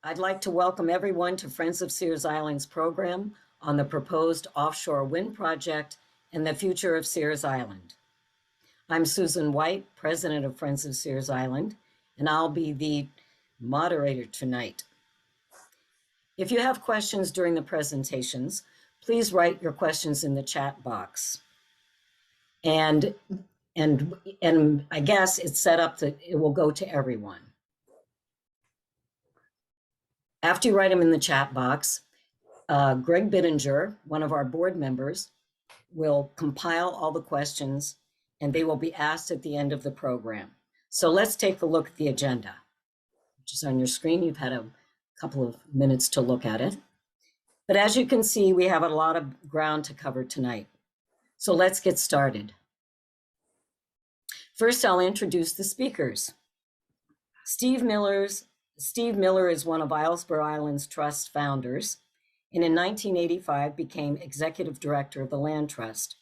I'd like to welcome everyone to Friends of Sears Island's program on the proposed offshore wind project and the future of Sears Island. I'm Susan White, president of Friends of Sears Island, and I'll be the moderator tonight. If you have questions during the presentations, please write your questions in the chat box. And I guess it's set up that it will go to everyone. After you write them in the chat box, Greg Bittinger, one of our board members, will compile all the questions and they will be asked at the end of the program. So let's take a look at the agenda, which is on your screen. You've had a couple of minutes to look at it. But as you can see, we have a lot of ground to cover tonight. So let's get started. First, I'll introduce the speakers. Steve Miller is one of Islesboro Islands Trust founders, and in 1985 became executive director of the Land Trust,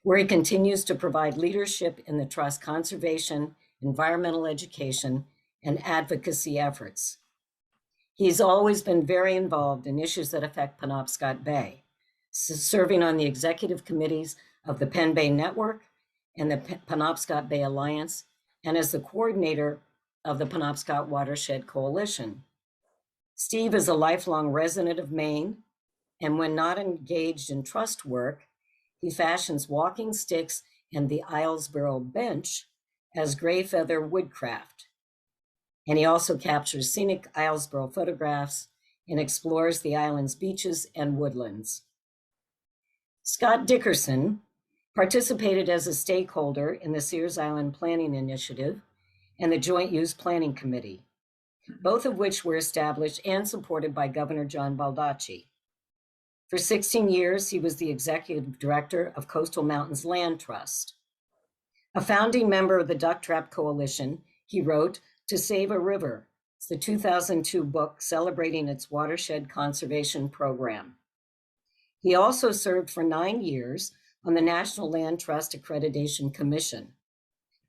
where he continues to provide leadership in the trust conservation, environmental education, and advocacy efforts. He's always been very involved in issues that affect Penobscot Bay, serving on the executive committees of the Penn Bay Network and the Penobscot Bay Alliance, and as the coordinator of the Penobscot Watershed Coalition. Steve is a lifelong resident of Maine, and when not engaged in trust work, he fashions walking sticks and the Islesboro bench as gray feather woodcraft. And he also captures scenic Islesboro photographs and explores the island's beaches and woodlands. Scott Dickerson participated as a stakeholder in the Sears Island Planning Initiative and the Joint Use Planning Committee, both of which were established and supported by Governor John Baldacci. For 16 years, he was the executive director of Coastal Mountains Land Trust. A founding member of the Duck Trap Coalition, he wrote To Save a River. It's the 2002 book celebrating its watershed conservation program. He also served for 9 years on the National Land Trust Accreditation Commission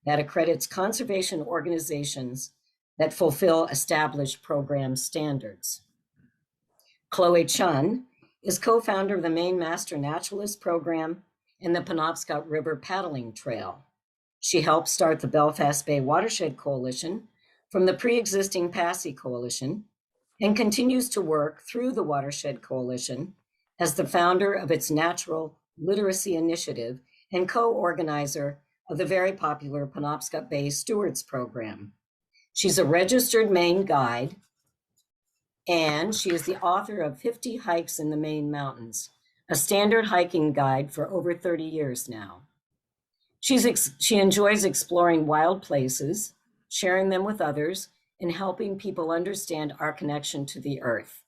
that accredits conservation organizations that fulfill established program standards. Cloe Chunn is co-founder of the Maine Master Naturalist Program and the Penobscot River Paddling Trail. She helped start the Belfast Bay Watershed Coalition from the pre-existing Passy Coalition and continues to work through the Watershed Coalition as the founder of its Natural Literacy Initiative and co-organizer of the very popular Penobscot Bay Stewards Program. She's a registered Maine guide, and she is the author of 50 Hikes in the Maine Mountains, a standard hiking guide for over 30 years now. She enjoys exploring wild places, sharing them with others, and helping people understand our connection to the earth.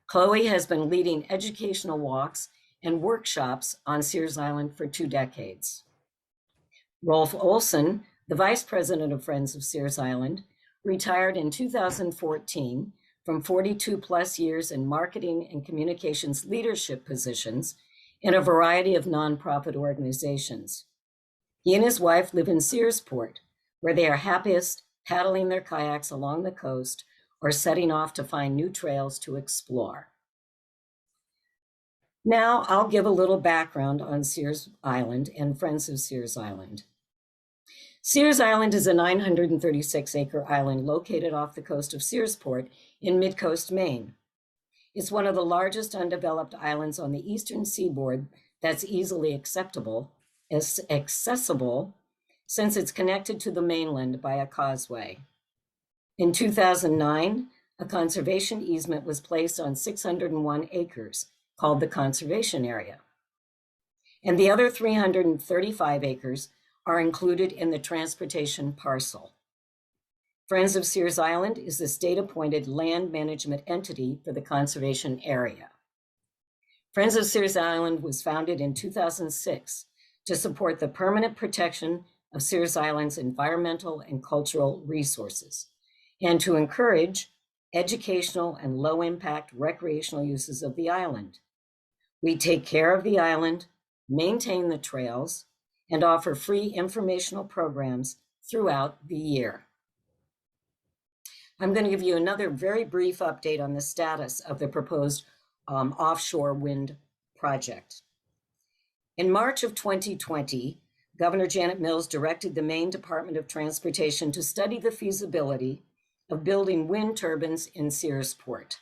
Chloe has been leading educational walks and workshops on Sears Island for 2 decades. Rolf Olsen, the vice president of Friends of Sears Island, retired in 2014 from 42 plus years in marketing and communications leadership positions in a variety of nonprofit organizations. He and his wife live in Searsport, where they are happiest paddling their kayaks along the coast or setting off to find new trails to explore. Now I'll give a little background on Sears Island and Friends of Sears Island. Sears Island is a 936-acre island located off the coast of Searsport in mid-coast Maine. It's one of the largest undeveloped islands on the eastern seaboard that's easily accessible since it's connected to the mainland by a causeway. In 2009, a conservation easement was placed on 601 acres, called the Conservation Area. And the other 335 acres are included in the transportation parcel. Friends of Sears Island is the state-appointed land management entity for the conservation area. Friends of Sears Island was founded in 2006 to support the permanent protection of Sears Island's environmental and cultural resources, and to encourage educational and low-impact recreational uses of the island. We take care of the island, maintain the trails, and offer free informational programs throughout the year. I'm going to give you another very brief update on the status of the proposed offshore wind project. In March of 2020, Governor Janet Mills directed the Maine Department of Transportation to study the feasibility of building wind turbines in Searsport.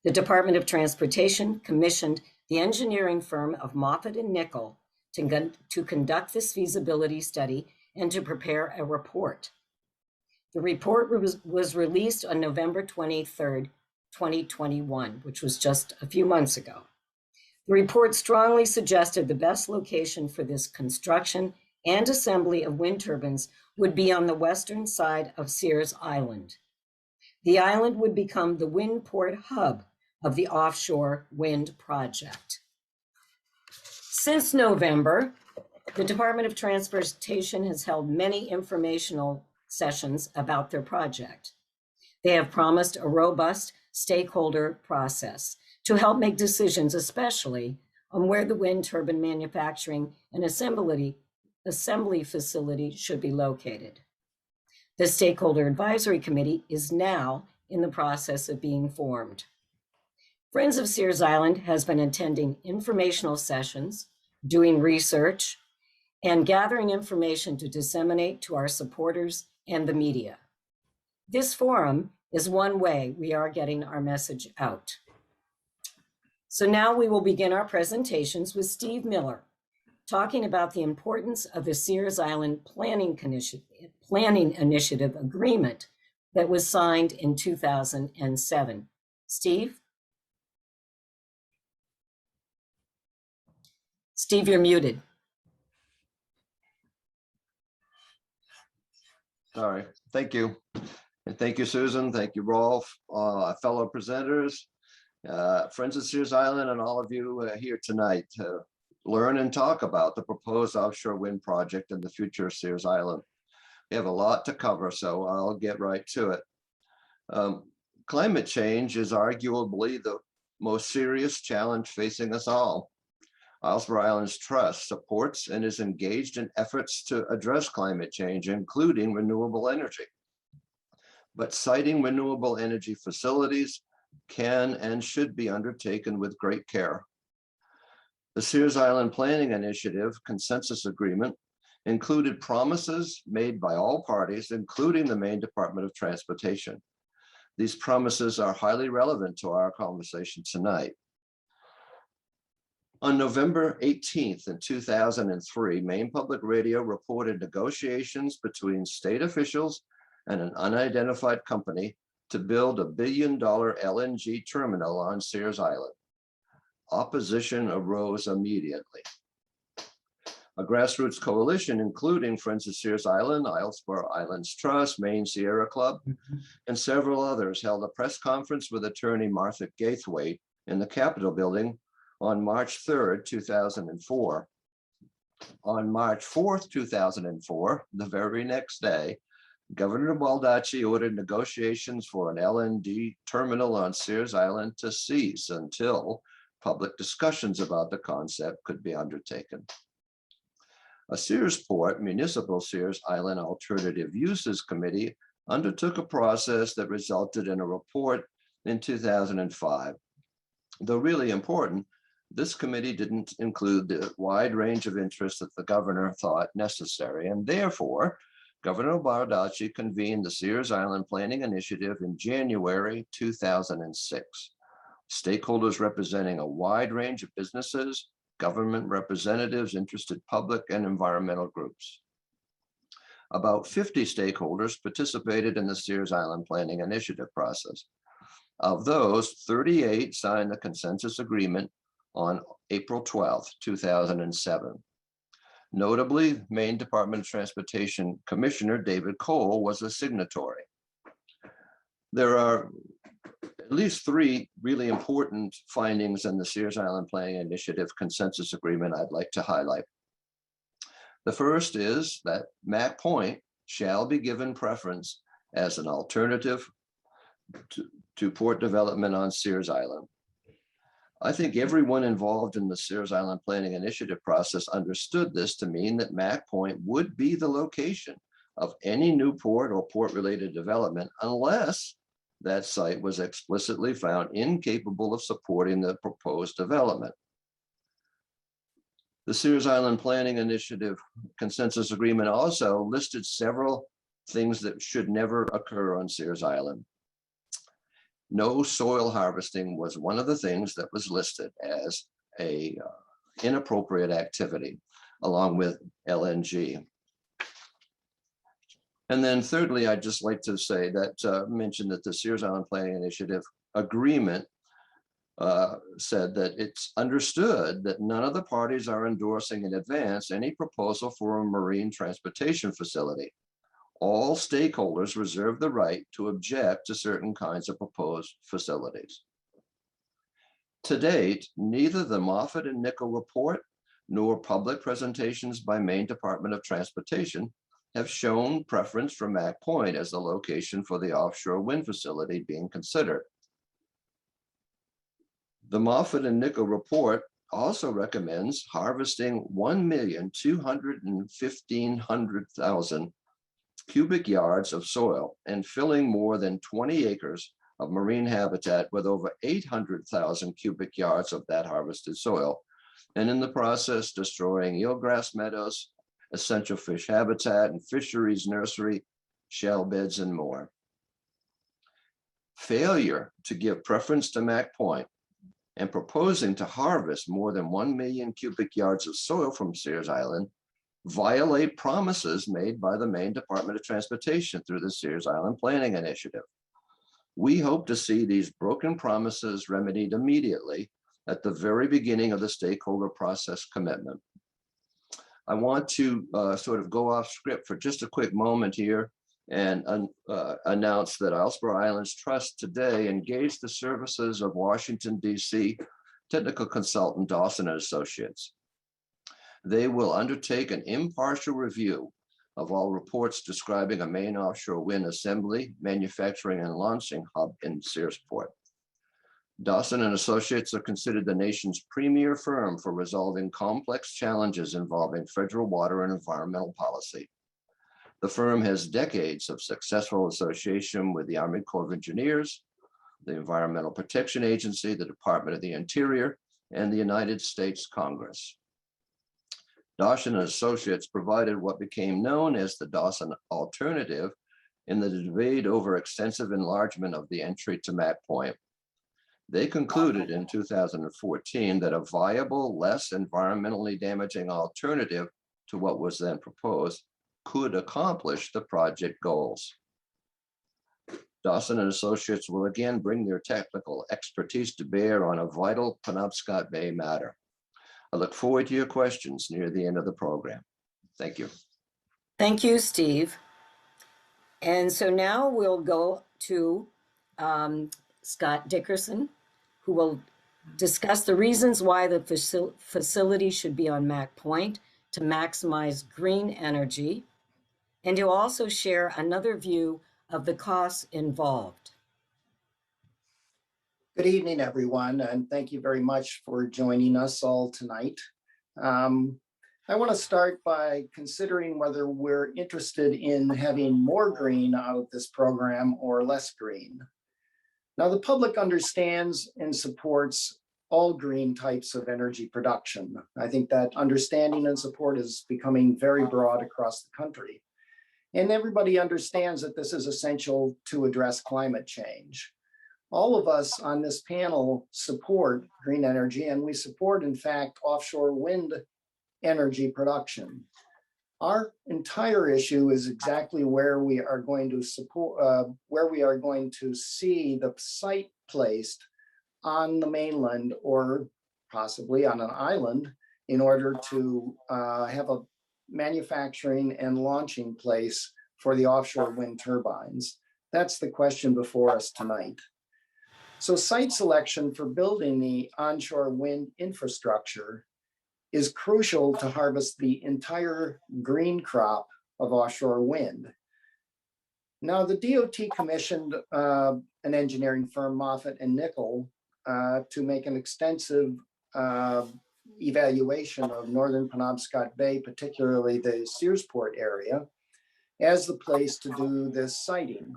The Department of Transportation commissioned the engineering firm of Moffett and Nickel to conduct this feasibility study and to prepare a report. The report was released on November 23rd, 2021, which was just a few months ago. The report strongly suggested the best location for this construction and assembly of wind turbines would be on the western side of Sears Island. The island would become the wind port hub of the offshore wind project. Since November, the Department of Transportation has held many informational sessions about their project. They have promised a robust stakeholder process to help make decisions, especially on where the wind turbine manufacturing and assembly facility should be located. The Stakeholder Advisory Committee is now in the process of being formed. Friends of Sears Island has been attending informational sessions, doing research, and gathering information to disseminate to our supporters and the media. This forum is one way we are getting our message out. So now we will begin our presentations with Steve Miller, talking about the importance of the Sears Island Planning Initiative agreement that was signed in 2007. Steve? Steve, you're muted. Sorry. Thank you. And thank you, Susan. Thank you, Rolf, fellow presenters, Friends of Sears Island, and all of you here tonight to learn and talk about the proposed offshore wind project and the future of Sears Island. We have a lot to cover, so I'll get right to it. Climate change is arguably the most serious challenge facing us all. Islesboro Islands Trust supports and is engaged in efforts to address climate change, including renewable energy. But siting renewable energy facilities can and should be undertaken with great care. The Sears Island Planning Initiative consensus agreement included promises made by all parties, including the Maine Department of Transportation. These promises are highly relevant to our conversation tonight. On November 18th in 2003, Maine Public Radio reported negotiations between state officials and an unidentified company to build a $1 billion LNG terminal on Sears Island. Opposition arose immediately. A grassroots coalition, including Friends of Sears Island, Islesboro Islands Trust, Maine Sierra Club, and several others, held a press conference with attorney Martha Gaithwaite in the Capitol building on March 3rd, 2004. On March 4th, 2004, the very next day, Governor Baldacci ordered negotiations for an LNG terminal on Sears Island to cease until public discussions about the concept could be undertaken. A Searsport Municipal Sears Island Alternative Uses Committee undertook a process that resulted in a report in 2005. Though really important, this committee didn't include the wide range of interests that the governor thought necessary, and therefore, Governor Baldacci convened the Sears Island Planning Initiative in January 2006. Stakeholders representing a wide range of businesses, government representatives, interested public, and environmental groups. About 50 stakeholders participated in the Sears Island Planning Initiative process. Of those, 38 signed the consensus agreement on April 12th, 2007. Notably, Maine Department of Transportation Commissioner David Cole was a signatory. There are at least three really important findings in the Sears Island Planning Initiative consensus agreement I'd like to highlight. The first is that Mac Point shall be given preference as an alternative to port development on Sears Island. I think everyone involved in the Sears Island Planning Initiative process understood this to mean that Mac Point would be the location of any new port or port-related development unless that site was explicitly found incapable of supporting the proposed development. The Sears Island Planning Initiative consensus agreement also listed several things that should never occur on Sears Island. No soil harvesting was one of the things that was listed as a inappropriate activity, along with LNG. And then thirdly, I'd just like to say that mention that the Sears Island Planning Initiative agreement said that it's understood that none of the parties are endorsing in advance any proposal for a marine transportation facility. All stakeholders reserve the right to object to certain kinds of proposed facilities. To date, neither the Moffett and Nickel report nor public presentations by Maine Department of Transportation have shown preference for Mack Point as the location for the offshore wind facility being considered. The Moffett and Nickel report also recommends harvesting 1,215,000 cubic yards of soil and filling more than 20 acres of marine habitat with over 800,000 cubic yards of that harvested soil, and in the process destroying eelgrass meadows, essential fish habitat and fisheries nursery, shell beds, and more. Failure to give preference to Mack Point and proposing to harvest more than 1 million cubic yards of soil from Sears Island violate promises made by the Maine Department of Transportation through the Sears Island Planning Initiative. We hope to see these broken promises remedied immediately at the very beginning of the stakeholder process commitment. I want to sort of go off script for just a quick moment here and announce that Islesboro Islands Trust today engaged the services of Washington, D.C. technical consultant Dawson and Associates. They will undertake an impartial review of all reports describing a Maine offshore wind assembly, manufacturing, and launching hub in Searsport. Dawson and Associates are considered the nation's premier firm for resolving complex challenges involving federal water and environmental policy. The firm has decades of successful association with the Army Corps of Engineers, the Environmental Protection Agency, the Department of the Interior, and the United States Congress. Dawson and Associates provided what became known as the Dawson Alternative in the debate over extensive enlargement of the entry to Mack Point. They concluded in 2014 that a viable, less environmentally damaging alternative to what was then proposed could accomplish the project goals. Dawson and Associates will again bring their technical expertise to bear on a vital Penobscot Bay matter. I look forward to your questions near the end of the program. Thank you. Thank you, Steve. And so now we'll go to Scott Dickerson, who will discuss the reasons why the facility should be on Mack Point to maximize green energy. And he'll also share another view of the costs involved. Good evening, everyone, and thank you very much for joining us all tonight. I want to start by considering whether we're interested in having more green out of this program or less green. Now, the public understands and supports all green types of energy production. I think that understanding and support is becoming very broad across the country. And everybody understands that this is essential to address climate change. All of us on this panel support green energy, and we support, in fact, offshore wind energy production. Our entire issue is exactly where we are going to support, where we are going to see the site placed on the mainland or possibly on an island in order to have a manufacturing and launching place for the offshore wind turbines. That's the question before us tonight. So site selection for building the onshore wind infrastructure is crucial to harvest the entire green crop of offshore wind. Now, the DOT commissioned an engineering firm, Moffett and Nickel, to make an extensive evaluation of northern Penobscot Bay, particularly the Searsport area, as the place to do this siting.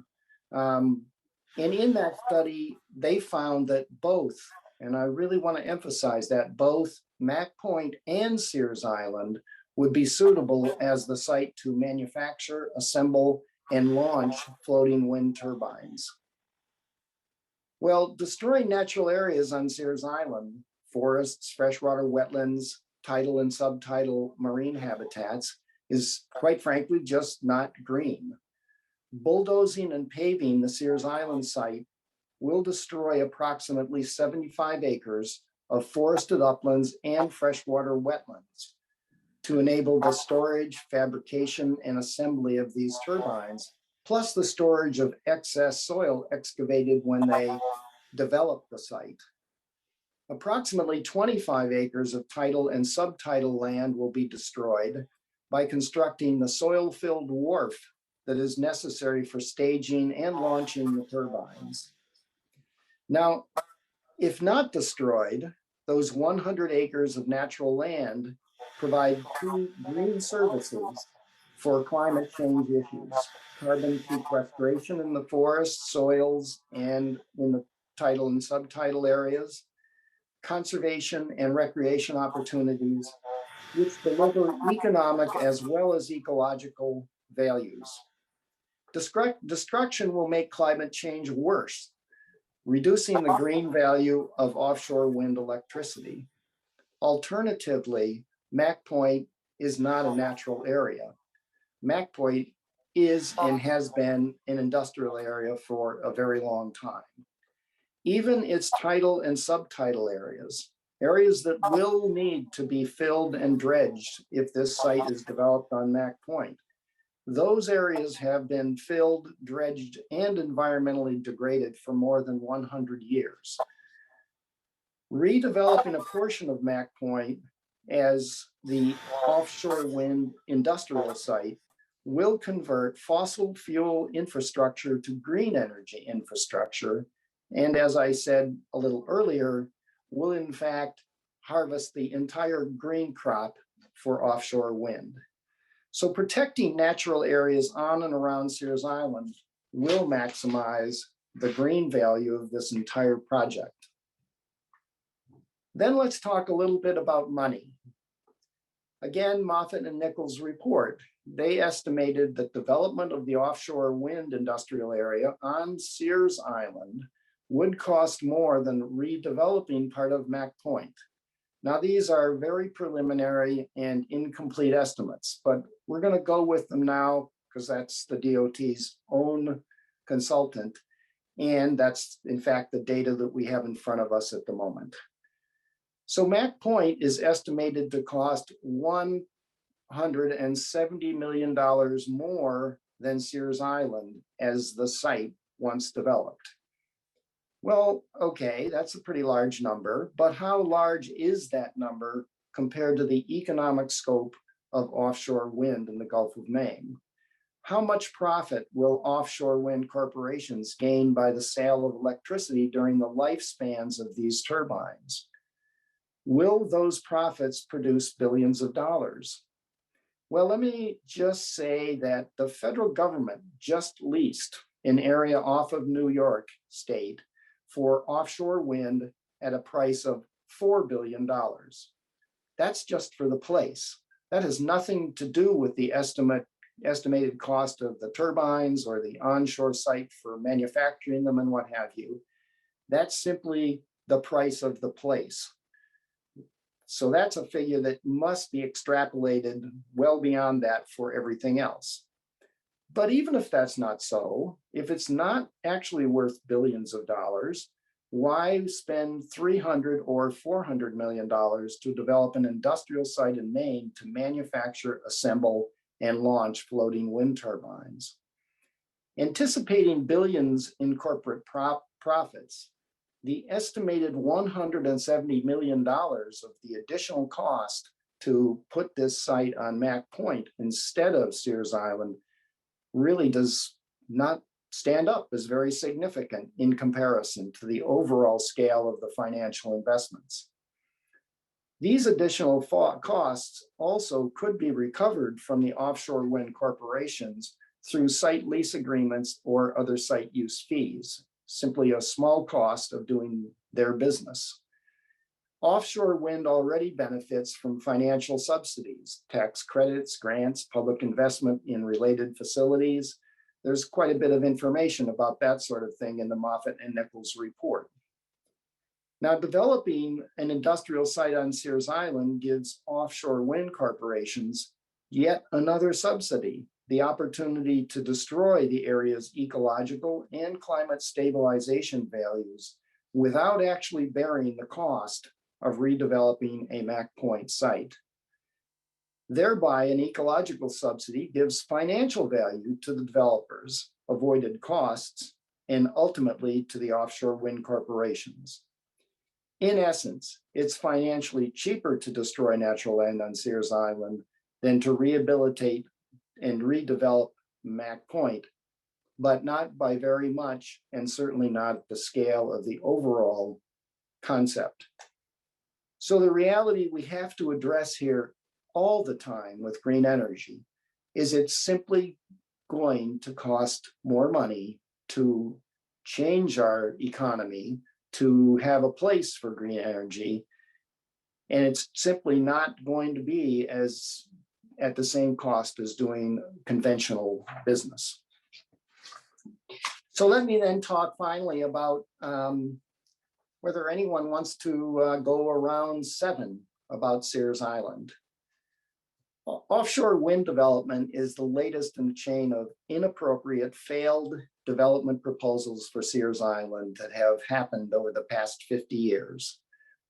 And in that study, they found that both, and I really want to emphasize that, both Mack Point and Sears Island would be suitable as the site to manufacture, assemble, and launch floating wind turbines. Well, destroying natural areas on Sears Island, forests, freshwater wetlands, tidal and subtidal marine habitats, is quite frankly just not green. Bulldozing and paving the Sears Island site will destroy approximately 75 acres of forested uplands and freshwater wetlands to enable the storage, fabrication, and assembly of these turbines, plus the storage of excess soil excavated when they developed the site. Approximately 25 acres of tidal and subtidal land will be destroyed by constructing the soil-filled wharf that is necessary for staging and launching the turbines. Now, if not destroyed, those 100 acres of natural land provide two green services for climate change issues: carbon sequestration in the forests, soils, and in the tidal and subtidal areas, conservation and recreation opportunities, which deliver economic as well as ecological values. Destruction will make climate change worse, reducing the green value of offshore wind electricity. Alternatively, Mack Point is not a natural area. Mack Point is and has been an industrial area for a very long time. Even its tidal and subtidal areas, areas that will need to be filled and dredged if this site is developed on Mack Point, those areas have been filled, dredged, and environmentally degraded for more than 100 years. Redeveloping a portion of Mack Point as the offshore wind industrial site will convert fossil fuel infrastructure to green energy infrastructure. And as I said a little earlier, will in fact harvest the entire green crop for offshore wind. So protecting natural areas on and around Sears Island will maximize the green value of this entire project. Then let's talk a little bit about money. Again, Moffitt and Nichols' report, they estimated that development of the offshore wind industrial area on Sears Island would cost more than redeveloping part of Mack Point. Now, these are very preliminary and incomplete estimates, but we're going to go with them now because that's the DOT's own consultant. And that's, in fact, the data that we have in front of us at the moment. So Mack Point is estimated to cost $170 million more than Sears Island as the site once developed. Well, okay, that's a pretty large number, but how large is that number compared to the economic scope of offshore wind in the Gulf of Maine? How much profit will offshore wind corporations gain by the sale of electricity during the lifespans of these turbines? Will those profits produce billions of dollars? Well, let me just say that the federal government just leased an area off of New York State for offshore wind at a price of $4 billion. That's just for the place. That has nothing to do with the estimated cost of the turbines or the onshore site for manufacturing them and what have you. That's simply the price of the place. So that's a figure that must be extrapolated well beyond that for everything else. But even if that's not so, if it's not actually worth billions of dollars, why spend $300 or $400 million to develop an industrial site in Maine to manufacture, assemble, and launch floating wind turbines? Anticipating billions in corporate profits, the estimated $170 million of the additional cost to put this site on Mack Point instead of Sears Island really does not stand up as very significant in comparison to the overall scale of the financial investments. These additional costs also could be recovered from the offshore wind corporations through site lease agreements or other site use fees. simply a small cost of doing their business. Offshore wind already benefits from financial subsidies, tax credits, grants, public investment in related facilities. There's quite a bit of information about that sort of thing in the Moffett and Nichols report. Now, developing an industrial site on Sears Island gives offshore wind corporations yet another subsidy, the opportunity to destroy the area's ecological and climate stabilization values without actually bearing the cost of redeveloping a Mac Point site. Thereby, an ecological subsidy gives financial value to the developers, avoided costs, and ultimately to the offshore wind corporations. In essence, it's financially cheaper to destroy natural land on Sears Island than to rehabilitate and redevelop Mac Point, but not by very much, and certainly not at the scale of the overall concept. So the reality we have to address here all the time with green energy is it's simply going to cost more money to change our economy, to have a place for green energy. And it's simply not going to be as at the same cost as doing conventional business. So let me then talk finally about whether anyone wants to go around 7 about Sears Island. Offshore wind development is the latest in a chain of inappropriate failed development proposals for Sears Island that have happened over the past 50 years.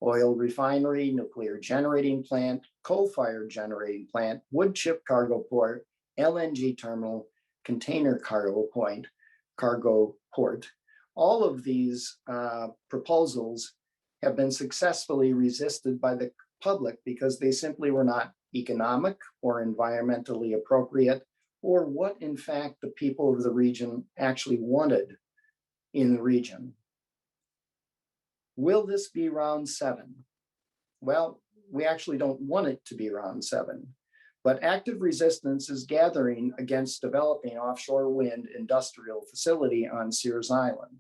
Oil refinery, nuclear generating plant, coal-fired generating plant, wood chip cargo port, LNG terminal, container cargo port. All of these proposals have been successfully resisted by the public because they simply were not economic or environmentally appropriate, or what in fact the people of the region actually wanted in the region. Will this be round 7? Well, we actually don't want it to be round 7, but active resistance is gathering against developing offshore wind industrial facility on Sears Island,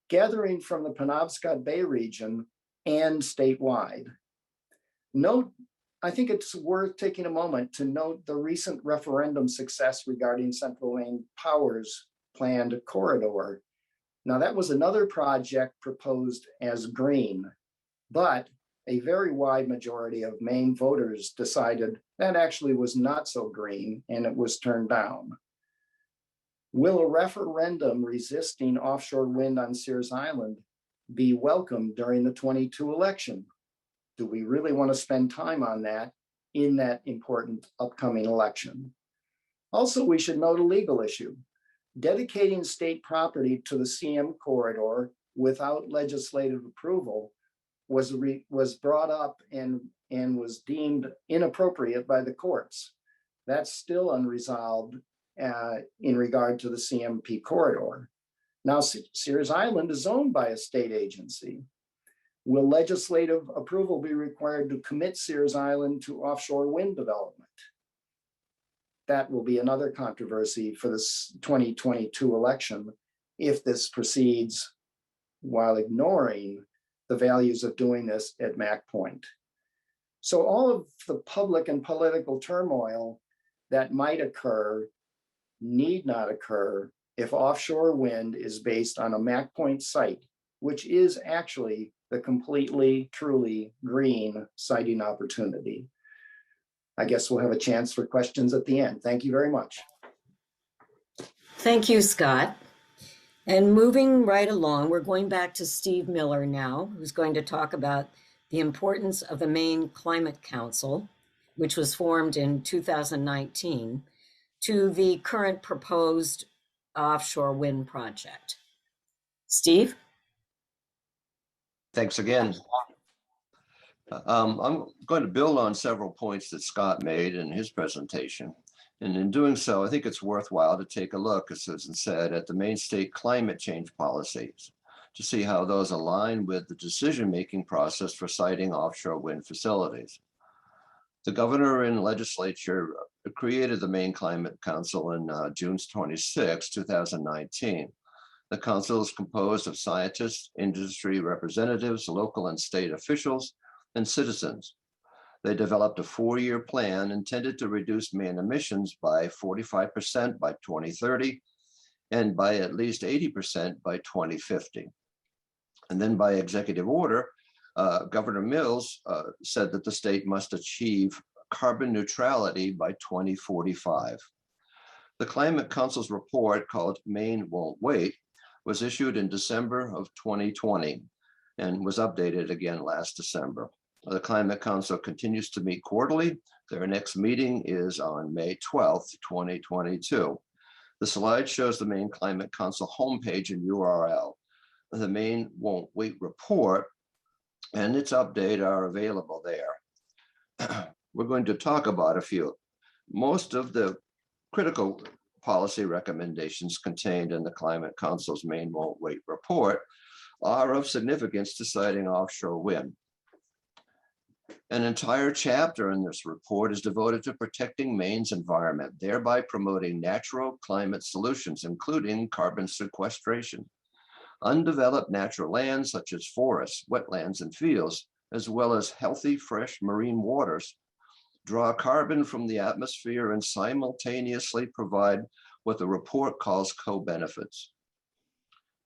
gathering from the Penobscot Bay region and statewide. Note, I think it's worth taking a moment to note the recent referendum success regarding Central Maine Power's planned corridor. Now, that was another project proposed as green, but a very wide majority of Maine voters decided that actually was not so green, and it was turned down. Will a referendum resisting offshore wind on Sears Island be welcomed during the 22 election? Do we really want to spend time on that in that important upcoming election? Also, we should note a legal issue. Dedicating state property to the CM corridor without legislative approval was brought up and was deemed inappropriate by the courts. That's still unresolved in regard to the CMP corridor. Now, Sears Island is owned by a state agency. Will legislative approval be required to commit Sears Island to offshore wind development? That will be another controversy for this 2022 election if this proceeds while ignoring the values of doing this at Mac Point. So all of the public and political turmoil that might occur need not occur if offshore wind is based on a Mac Point site, which is actually the completely, truly green siting opportunity. I guess we'll have a chance for questions at the end. Thank you very much. Thank you, Scott. And moving right along, we're going back to Steve Miller now, who's going to talk about the importance of the Maine Climate Council, which was formed in 2019, to the current proposed offshore wind project. Steve? Thanks again. I'm going to build on several points that Scott made in his presentation. And in doing so, I think it's worthwhile to take a look, as Susan said, at the Maine state climate change policies to see how those align with the decision-making process for siting offshore wind facilities. The governor and legislature created the Maine Climate Council in June 26, 2019. The council is composed of scientists, industry representatives, local and state officials, and citizens. They developed a 4-year plan intended to reduce Maine emissions by 45% by 2030 and by at least 80% by 2050. And then by executive order, Governor Mills said that the state must achieve carbon neutrality by 2045. The Climate Council's report, called Maine Won't Wait, was issued in December of 2020 and was updated again last December. The Climate Council continues to meet quarterly. Their next meeting is on May 12th, 2022. The slide shows the Maine Climate Council homepage and URL. The Maine Won't Wait report and its update are available there. We're going to talk about a few. Most of the critical policy recommendations contained in the Climate Council's Maine Won't Wait report are of significance to citing offshore wind. An entire chapter in this report is devoted to protecting Maine's environment, thereby promoting natural climate solutions, including carbon sequestration. Undeveloped natural lands such as forests, wetlands, and fields, as well as healthy, fresh marine waters, draw carbon from the atmosphere and simultaneously provide what the report calls co-benefits.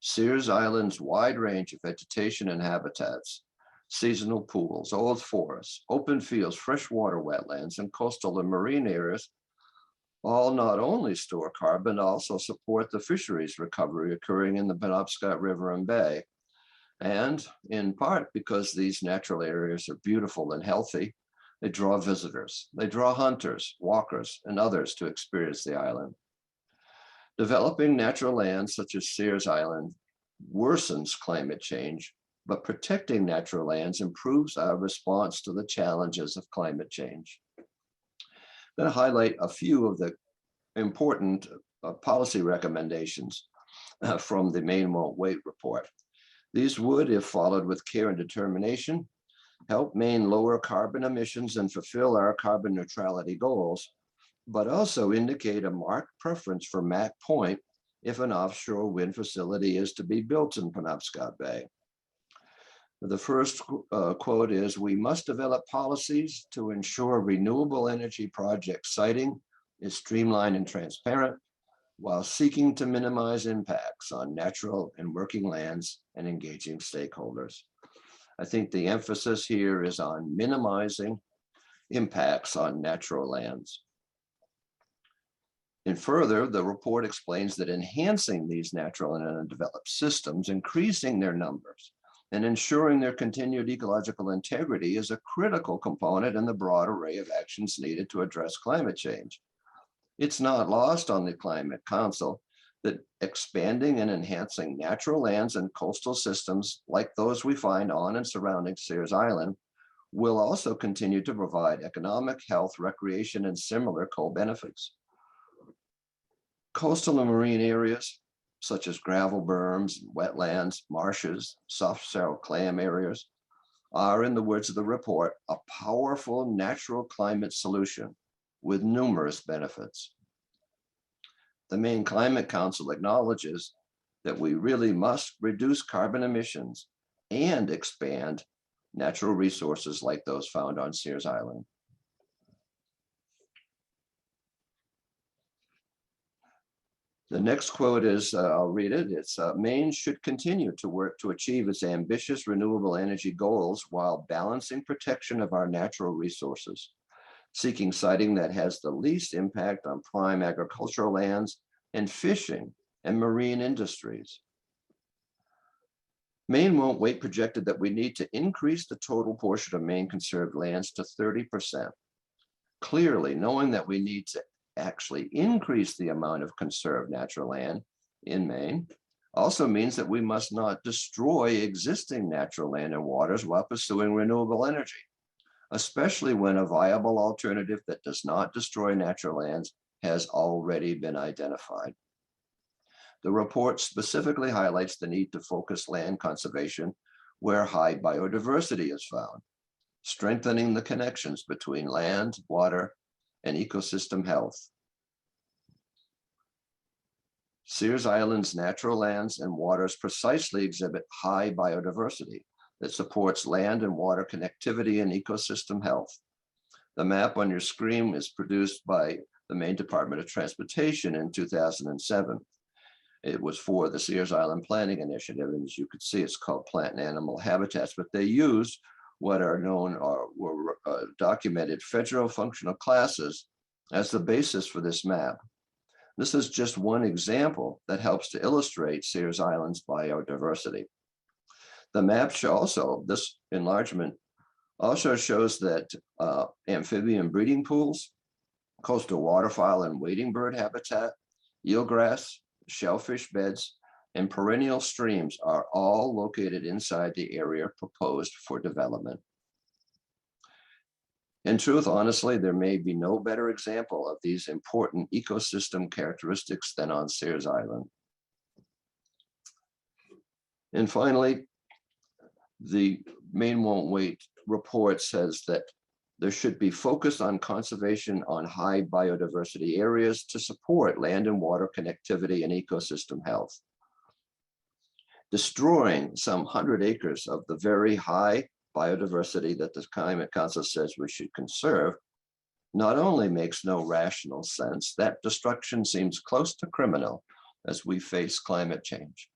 Sears Island's wide range of vegetation and habitats, seasonal pools, old forests, open fields, freshwater wetlands, and coastal and marine areas all not only store carbon, also support the fisheries recovery occurring in the Penobscot River and Bay. And in part because these natural areas are beautiful and healthy, they draw visitors. They draw hunters, walkers, and others to experience the island. Developing natural lands such as Sears Island worsens climate change, but protecting natural lands improves our response to the challenges of climate change. I'm going to highlight a few of the important policy recommendations from the Maine Won't Wait report. These would, if followed with care and determination, help Maine lower carbon emissions and fulfill our carbon neutrality goals, but also indicate a marked preference for Mac Point if an offshore wind facility is to be built in Penobscot Bay. The first quote is, "We must develop policies to ensure renewable energy project siting is streamlined and transparent while seeking to minimize impacts on natural and working lands and engaging stakeholders." I think the emphasis here is on minimizing impacts on natural lands. And further, the report explains that enhancing these natural and undeveloped systems, increasing their numbers, and ensuring their continued ecological integrity is a critical component in the broad array of actions needed to address climate change. It's not lost on the Climate Council that expanding and enhancing natural lands and coastal systems like those we find on and surrounding Sears Island will also continue to provide economic, health, recreation, and similar co-benefits. Coastal and marine areas, such as gravel berms, wetlands, marshes, soft shell clam areas, are, in the words of the report, a powerful natural climate solution with numerous benefits. The Maine Climate Council acknowledges that we really must reduce carbon emissions and expand natural resources like those found on Sears Island. The next quote is, I'll read it. It's, "Maine should continue to work to achieve its ambitious renewable energy goals while balancing protection of our natural resources, seeking siting that has the least impact on prime agricultural lands and fishing and marine industries." Maine Won't Wait projected that we need to increase the total portion of Maine conserved lands to 30%. Clearly, knowing that we need to actually increase the amount of conserved natural land in Maine also means that we must not destroy existing natural land and waters while pursuing renewable energy, especially when a viable alternative that does not destroy natural lands has already been identified. The report specifically highlights the need to focus land conservation where high biodiversity is found, strengthening the connections between land, water, and ecosystem health. Sears Island's natural lands and waters precisely exhibit high biodiversity that supports land and water connectivity and ecosystem health. The map on your screen is produced by the Maine Department of Transportation in 2007. It was for the Sears Island Planning Initiative, and as you can see, it's called Plant and Animal Habitats, but they used what are known or were documented federal functional classes as the basis for this map. This is just one example that helps to illustrate Sears Island's biodiversity. The map this enlargement also shows that amphibian breeding pools, coastal waterfowl and wading bird habitat, eelgrass, shellfish beds, and perennial streams are all located inside the area proposed for development. In truth, honestly, there may be no better example of these important ecosystem characteristics than on Sears Island. And finally, the Maine Won't Wait report says that there should be focus on conservation on high biodiversity areas to support land and water connectivity and ecosystem health. Destroying some 100 acres of the very high biodiversity that the Climate Council says we should conserve not only makes no rational sense, that destruction seems close to criminal as we face climate change.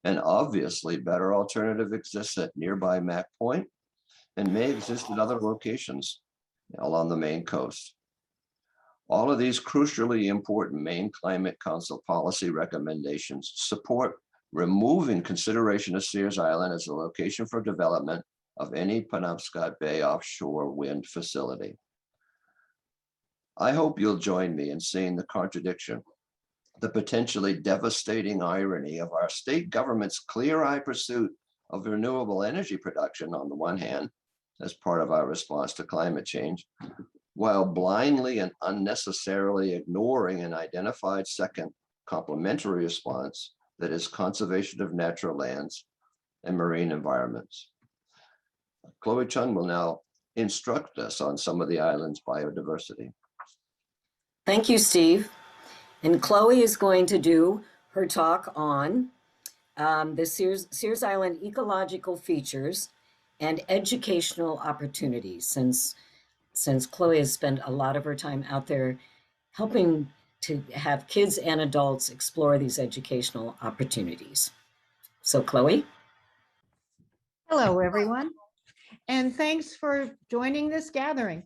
An obviously better alternative exists at nearby Mac Point and may exist at other locations along the Maine coast. All of these crucially important Maine Climate Council policy recommendations support removing consideration of Sears Island as a location for development of any Penobscot Bay offshore wind facility. I hope you'll join me in seeing the contradiction, the potentially devastating irony of our state government's clear-eyed pursuit of renewable energy production on the one hand, as part of our response to climate change, while blindly and unnecessarily ignoring an identified second complementary response that is conservation of natural lands and marine environments. Cloe Chunn will now instruct us on some of the island's biodiversity. Thank you, Steve. And Chloe is going to do her talk on the Sears Island ecological features and educational opportunities, since Chloe has spent a lot of her time out there helping to have kids and adults explore these educational opportunities. So Chloe. Hello, everyone, and thanks for joining this gathering.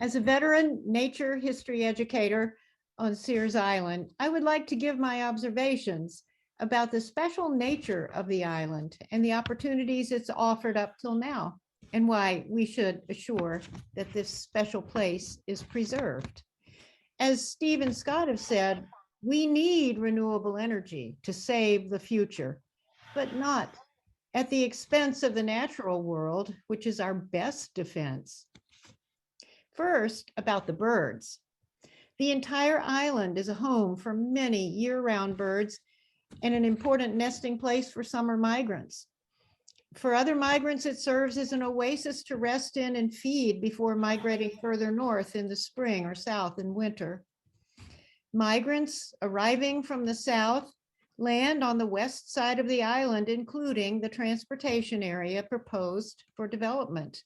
As a veteran nature history educator on Sears Island, I would like to give my observations about the special nature of the island and the opportunities it's offered up till now, and why we should assure that this special place is preserved. As Steve and Scott have said, we need renewable energy to save the future, but not at the expense of the natural world, which is our best defense. First, about the birds. The entire island is a home for many year-round birds and an important nesting place for summer migrants. For other migrants, it serves as an oasis to rest in and feed before migrating further north in the spring or south in winter. Migrants arriving from the south land on the west side of the island, including the transportation area proposed for development.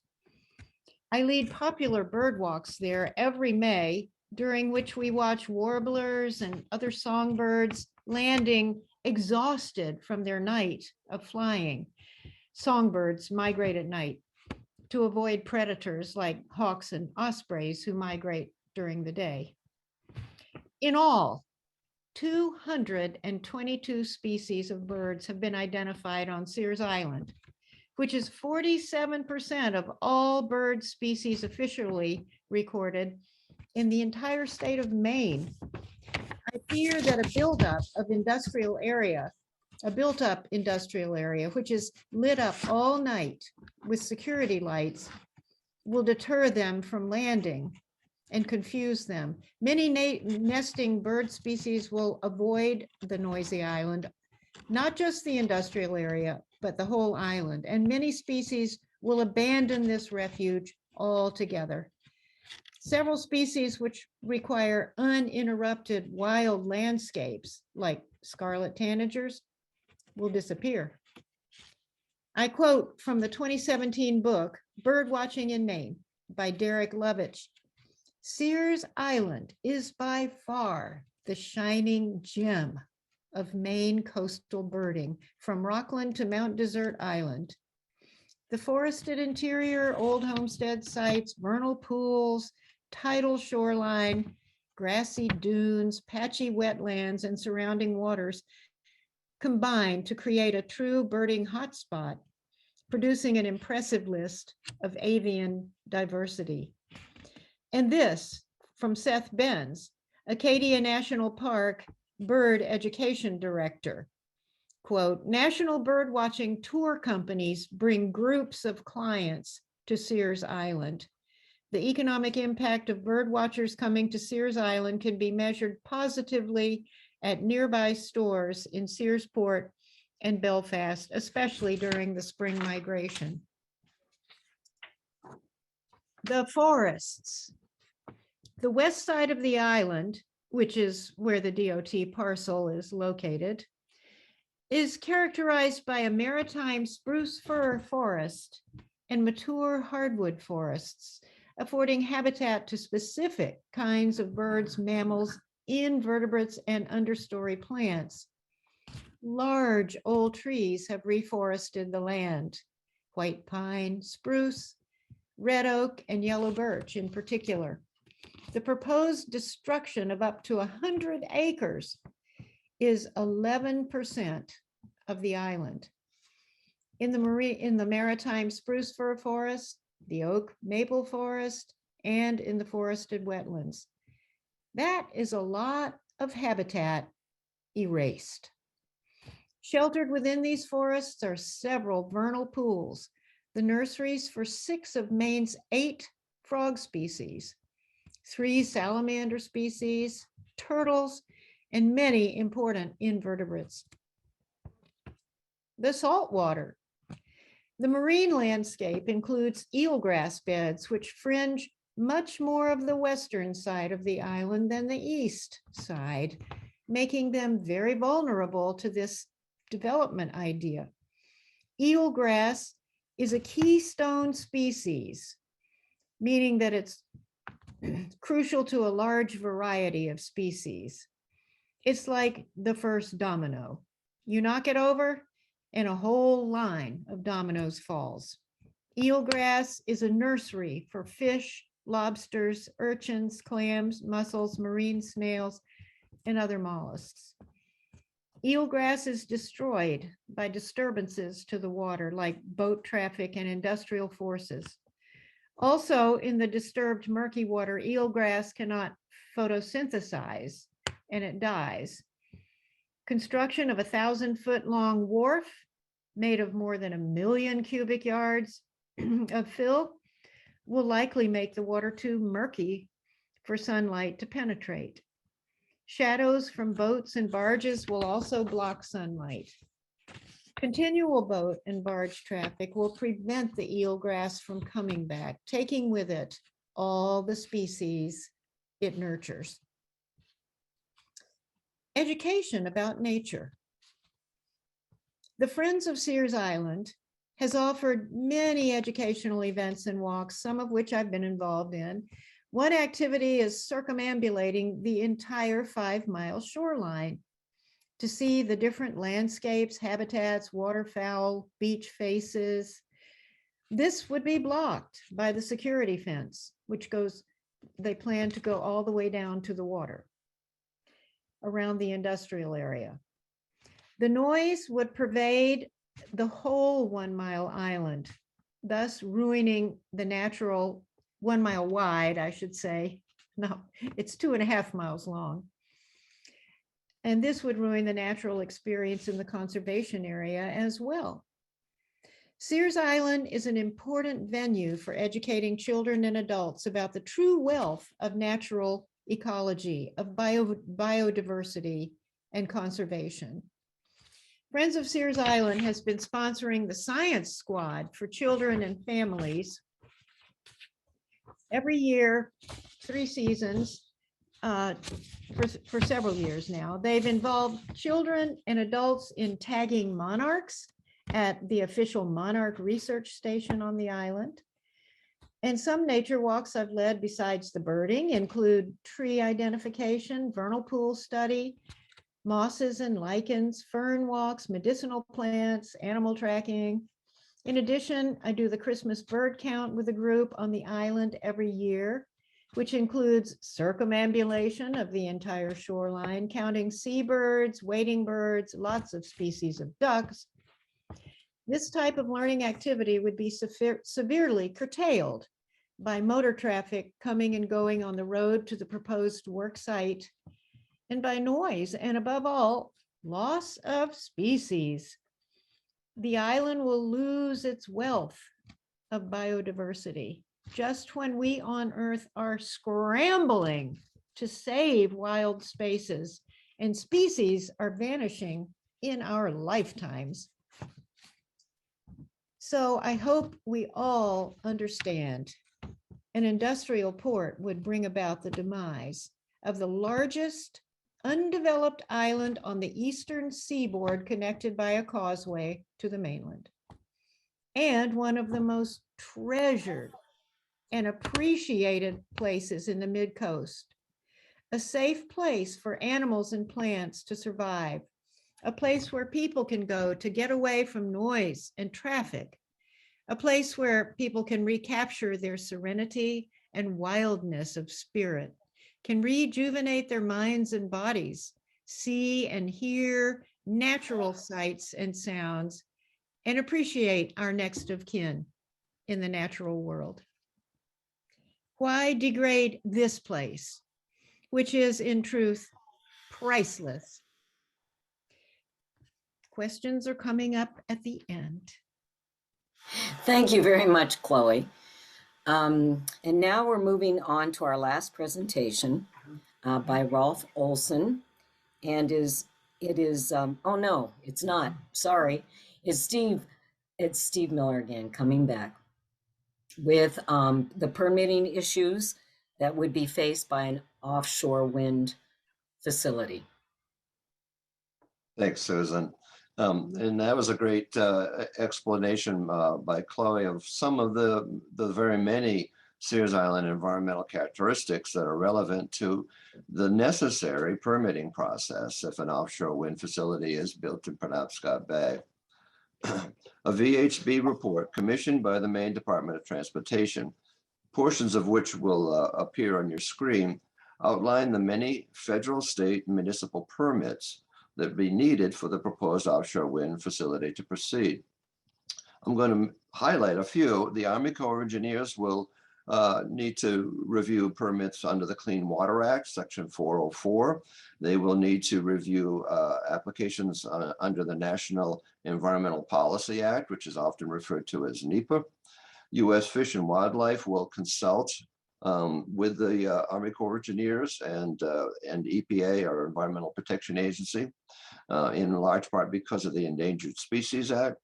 I lead popular bird walks there every May, during which we watch warblers and other songbirds landing exhausted from their night of flying. Songbirds migrate at night to avoid predators like hawks and ospreys who migrate during the day. In all, 222 species of birds have been identified on Sears Island, which is 47% of all bird species officially recorded in the entire state of Maine. I fear that a built-up industrial area, which is lit up all night with security lights, will deter them from landing and confuse them. Many nesting bird species will avoid the noisy island, not just the industrial area, but the whole island. And many species will abandon this refuge altogether. Several species which require uninterrupted wild landscapes, like scarlet tanagers, will disappear. I quote from the 2017 book, Birdwatching in Maine by Derek Lovitch. Sears Island is by far the shining gem of Maine coastal birding, from Rockland to Mount Desert Island. The forested interior, old homestead sites, vernal pools, tidal shoreline, grassy dunes, patchy wetlands, and surrounding waters combine to create a true birding hotspot, producing an impressive list of avian diversity. And this from Seth Benz, Acadia National Park Bird Education Director. Quote, national bird watching tour companies bring groups of clients to Sears Island. The economic impact of bird watchers coming to Sears Island can be measured positively at nearby stores in Searsport and Belfast, especially during the spring migration. The forests. The west side of the island, which is where the DOT parcel is located, is characterized by a maritime spruce fir forest and mature hardwood forests, affording habitat to specific kinds of birds, mammals, invertebrates, and understory plants. Large old trees have reforested the land, white pine, spruce, red oak, and yellow birch in particular. The proposed destruction of up to 100 acres is 11% of the island. In the maritime spruce fir forest, the oak maple forest, and in the forested wetlands. That is a lot of habitat erased. Sheltered within these forests are several vernal pools, the nurseries for 6 of Maine's 8 frog species, 3 salamander species, turtles, and many important invertebrates. The saltwater. The marine landscape includes eelgrass beds, which fringe much more of the western side of the island than the east side, making them very vulnerable to this development idea. Eelgrass is a keystone species, meaning that it's crucial to a large variety of species. It's like the first domino. You knock it over, and a whole line of dominoes falls. Eelgrass is a nursery for fish, lobsters, urchins, clams, mussels, marine snails, and other mollusks. Eelgrass is destroyed by disturbances to the water, like boat traffic and industrial forces. Also, in the disturbed murky water, eelgrass cannot photosynthesize, and it dies. Construction of a 1,000-foot-long wharf made of more than 1 million cubic yards of fill will likely make the water too murky for sunlight to penetrate. Shadows from boats and barges will also block sunlight. Continual boat and barge traffic will prevent the eelgrass from coming back, taking with it all the species it nurtures. Education about nature. The Friends of Sears Island has offered many educational events and walks, some of which I've been involved in. One activity is circumambulating the entire 5-mile shoreline to see the different landscapes, habitats, waterfowl, beach faces. This would be blocked by the security fence, which they plan to go all the way down to the water around the industrial area. The noise would pervade the whole 1-mile island, thus ruining the natural 1 mile wide, I should say. No, it's 2.5 miles long. And this would ruin the natural experience in the conservation area as well. Sears Island is an important venue for educating children and adults about the true wealth of natural ecology, of biodiversity, and conservation. Friends of Sears Island has been sponsoring the Science Squad for children and families every year, 3 seasons, for several years now. They've involved children and adults in tagging monarchs at the official monarch research station on the island. And some nature walks I've led besides the birding include tree identification, vernal pool study, mosses and lichens, fern walks, medicinal plants, animal tracking. In addition, I do the Christmas bird count with a group on the island every year, which includes circumambulation of the entire shoreline, counting seabirds, wading birds, lots of species of ducks. This type of learning activity would be severely curtailed by motor traffic coming and going on the road to the proposed work site, and by noise, and above all, loss of species. The island will lose its wealth of biodiversity just when we on Earth are scrambling to save wild spaces, and species are vanishing in our lifetimes. So I hope we all understand an industrial port would bring about the demise of the largest undeveloped island on the eastern seaboard connected by a causeway to the mainland, and one of the most treasured and appreciated places in the mid-coast, a safe place for animals and plants to survive, a place where people can go to get away from noise and traffic, a place where people can recapture their serenity and wildness of spirit, can rejuvenate their minds and bodies, see and hear natural sights and sounds, and appreciate our next of kin in the natural world. Why degrade this place, which is in truth priceless? Questions are coming up at the end. Thank you very much, Chloe. And now we're moving on to our last presentation by Rolf Olsen. And oh no, it's not, sorry. It's Steve Miller again, coming back with the permitting issues that would be faced by an offshore wind facility. Thanks, Susan. And that was a great explanation by Chloe of some of the very many Sears Island environmental characteristics that are relevant to the necessary permitting process if an offshore wind facility is built in Penobscot Bay. A VHB report commissioned by the Maine Department of Transportation, portions of which will appear on your screen, outline the many federal, state, and municipal permits that be needed for the proposed offshore wind facility to proceed. I'm going to highlight a few. The Army Corps of Engineers will need to review permits under the Clean Water Act, Section 404. They will need to review applications under the National Environmental Policy Act, which is often referred to as NEPA. U.S. Fish and Wildlife will consult with the Army Corps of Engineers and EPA, our Environmental Protection Agency, in large part because of the Endangered Species Act.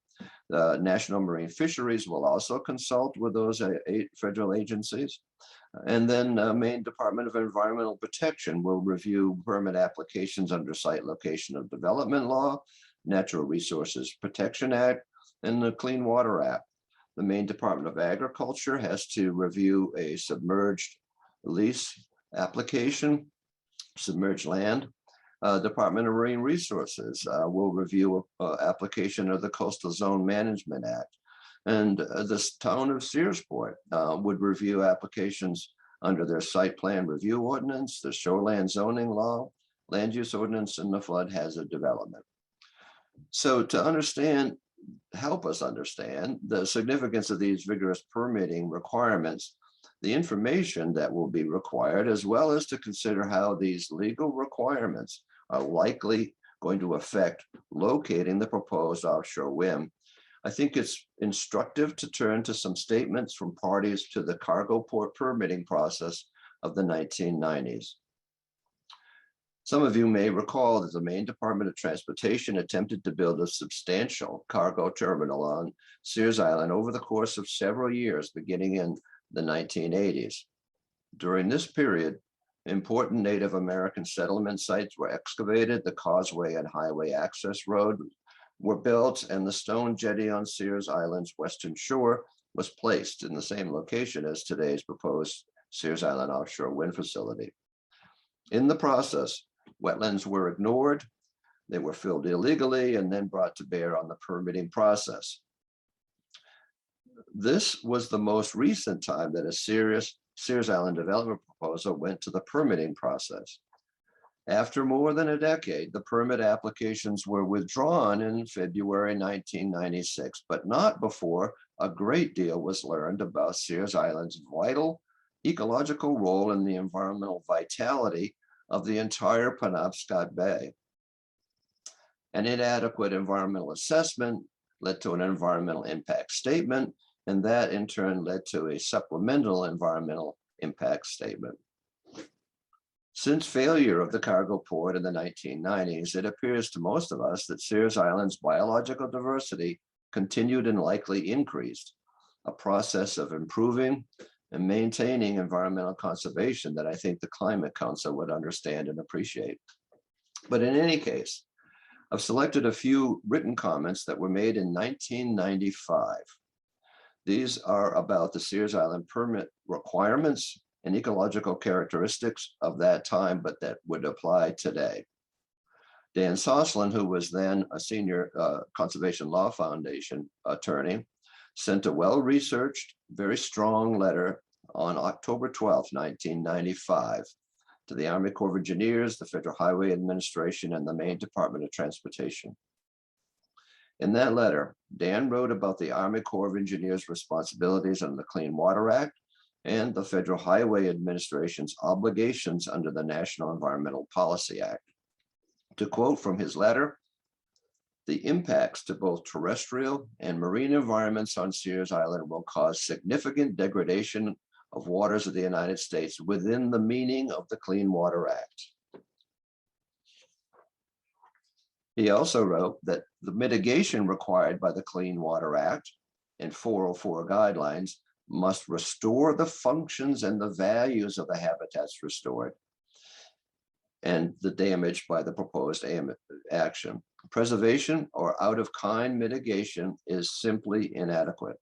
National Marine Fisheries will also consult with those federal agencies. And then Maine Department of Environmental Protection will review permit applications under Site Location of Development Law, Natural Resources Protection Act, and the Clean Water Act. The Maine Department of Agriculture has to review a submerged lease application, submerged land. Department of Marine Resources will review application of the Coastal Zone Management Act. And the town of Searsport would review applications under their site plan review ordinance, the shoreland zoning law, land use ordinance, and the flood hazard development. So to help us understand the significance of these vigorous permitting requirements, the information that will be required, as well as to consider how these legal requirements are likely going to affect locating the proposed offshore wind, I think it's instructive to turn to some statements from parties to the cargo port permitting process of the 1990s. Some of you may recall that the Maine Department of Transportation attempted to build a substantial cargo terminal on Sears Island over the course of several years, beginning in the 1980s. During this period, important Native American settlement sites were excavated, the causeway and highway access road were built, and the stone jetty on Sears Island's western shore was placed in the same location as today's proposed Sears Island offshore wind facility. In the process, wetlands were ignored, they were filled illegally, and then brought to bear on the permitting process. This was the most recent time that a Sears Island development proposal went to the permitting process. After more than a decade, the permit applications were withdrawn in February 1996, but not before a great deal was learned about Sears Island's vital ecological role in the environmental vitality of the entire Penobscot Bay. An inadequate environmental assessment led to an environmental impact statement, and that in turn led to a supplemental environmental impact statement. Since failure of the cargo port in the 1990s, it appears to most of us that Sears Island's biological diversity continued and likely increased, a process of improving and maintaining environmental conservation that I think the Climate Council would understand and appreciate. But in any case, I've selected a few written comments that were made in 1995. These are about the Sears Island permit requirements and ecological characteristics of that time, but that would apply today. Dan Sosslin, who was then a senior Conservation Law Foundation attorney, sent a well-researched, very strong letter on October 12, 1995, to the Army Corps of Engineers, the Federal Highway Administration, and the Maine Department of Transportation. In that letter, Dan wrote about the Army Corps of Engineers' responsibilities under the Clean Water Act and the Federal Highway Administration's obligations under the National Environmental Policy Act. To quote from his letter, "The impacts to both terrestrial and marine environments on Sears Island will cause significant degradation of waters of the United States within the meaning of the Clean Water Act." He also wrote that the mitigation required by the Clean Water Act and 404 guidelines must restore the functions and the values of the habitats restored and the damage by the proposed action. Preservation or out-of-kind mitigation is simply inadequate.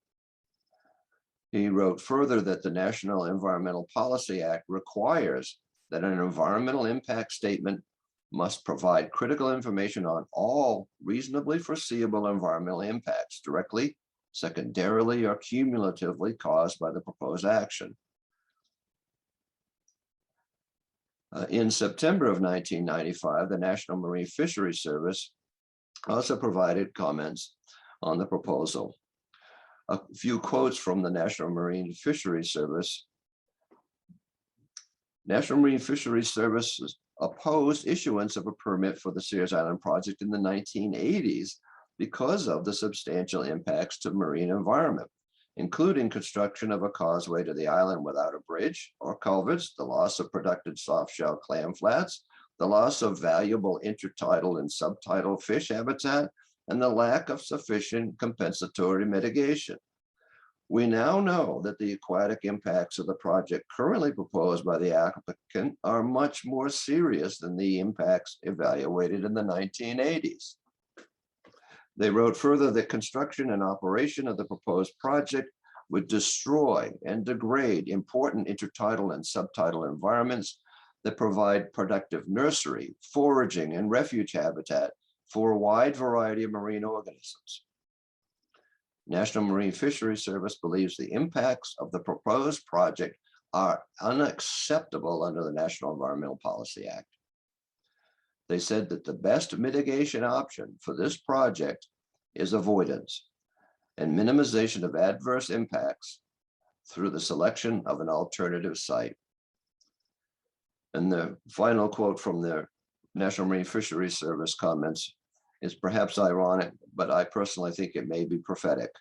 He wrote further that the National Environmental Policy Act requires that an environmental impact statement must provide critical information on all reasonably foreseeable environmental impacts, directly, secondarily, or cumulatively caused by the proposed action. In September of 1995, the National Marine Fisheries Service also provided comments on the proposal. A few quotes from the National Marine Fisheries Service. National Marine Fisheries Service opposed issuance of a permit for the Sears Island project in the 1980s because of the substantial impacts to marine environment, including construction of a causeway to the island without a bridge or culverts, the loss of productive soft-shell clam flats, the loss of valuable intertidal and subtidal fish habitat, and the lack of sufficient compensatory mitigation. We now know that the aquatic impacts of the project currently proposed by the applicant are much more serious than the impacts evaluated in the 1980s. They wrote further that construction and operation of the proposed project would destroy and degrade important intertidal and subtidal environments that provide productive nursery, foraging, and refuge habitat for a wide variety of marine organisms. National Marine Fisheries Service believes the impacts of the proposed project are unacceptable under the National Environmental Policy Act. They said that the best mitigation option for this project is avoidance and minimization of adverse impacts through the selection of an alternative site. And the final quote from the National Marine Fisheries Service comments is perhaps ironic, but I personally think it may be prophetic.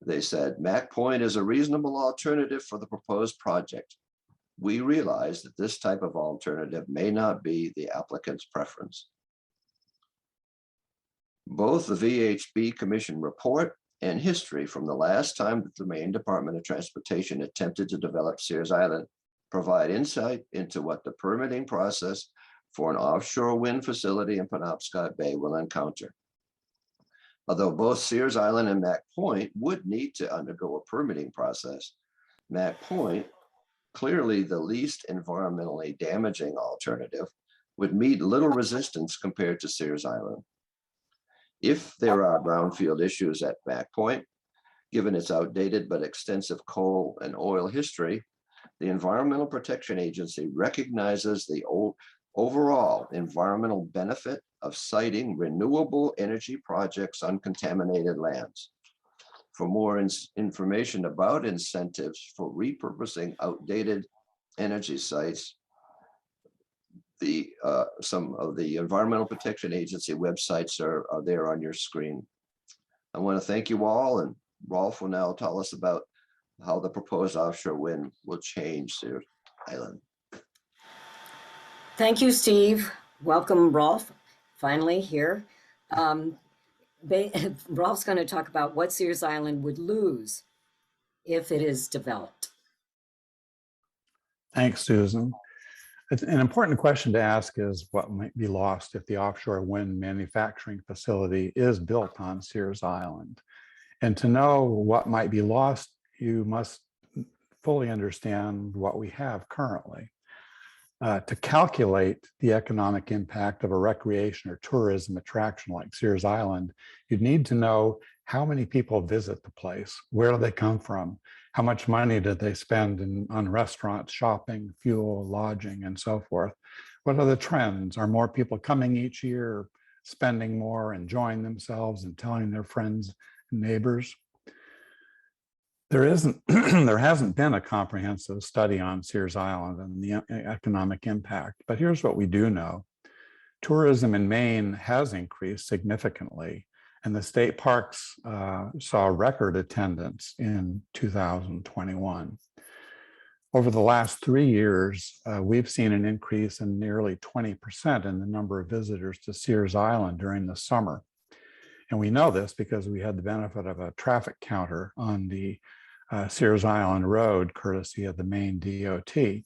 They said, "Mac Point is a reasonable alternative for the proposed project. We realize that this type of alternative may not be the applicant's preference." Both the VHB Commission report and history from the last time that the Maine Department of Transportation attempted to develop Sears Island provide insight into what the permitting process for an offshore wind facility in Penobscot Bay will encounter. Although both Sears Island and Mac Point would need to undergo a permitting process, Mac Point, clearly the least environmentally damaging alternative, would meet little resistance compared to Sears Island. If there are brownfield issues at Mac Point, given its outdated but extensive coal and oil history, the Environmental Protection Agency recognizes the overall environmental benefit of siting renewable energy projects on contaminated lands. For more information about incentives for repurposing outdated energy sites, some of the Environmental Protection Agency websites are there on your screen. I want to thank you all, and Rolf will now tell us about how the proposed offshore wind will change Sears Island. Thank you, Steve. Welcome, Rolf, finally here. Rolf's going to talk about what Sears Island would lose if it is developed. Thanks, Susan. An important question to ask is what might be lost if the offshore wind manufacturing facility is built on Sears Island. And to know what might be lost, you must fully understand what we have currently. To calculate the economic impact of a recreation or tourism attraction like Sears Island, you'd need to know how many people visit the place, where do they come from, how much money did they spend on restaurants, shopping, fuel, lodging, and so forth. What are the trends? Are more people coming each year, spending more, enjoying themselves, and telling their friends and neighbors? There hasn't been a comprehensive study on Sears Island and the economic impact, but here's what we do know. Tourism in Maine has increased significantly, and the state parks saw record attendance in 2021. Over the last 3 years, we've seen an increase in nearly 20% in the number of visitors to Sears Island during the summer. And we know this because we had the benefit of a traffic counter on the Sears Island Road, courtesy of the Maine DOT.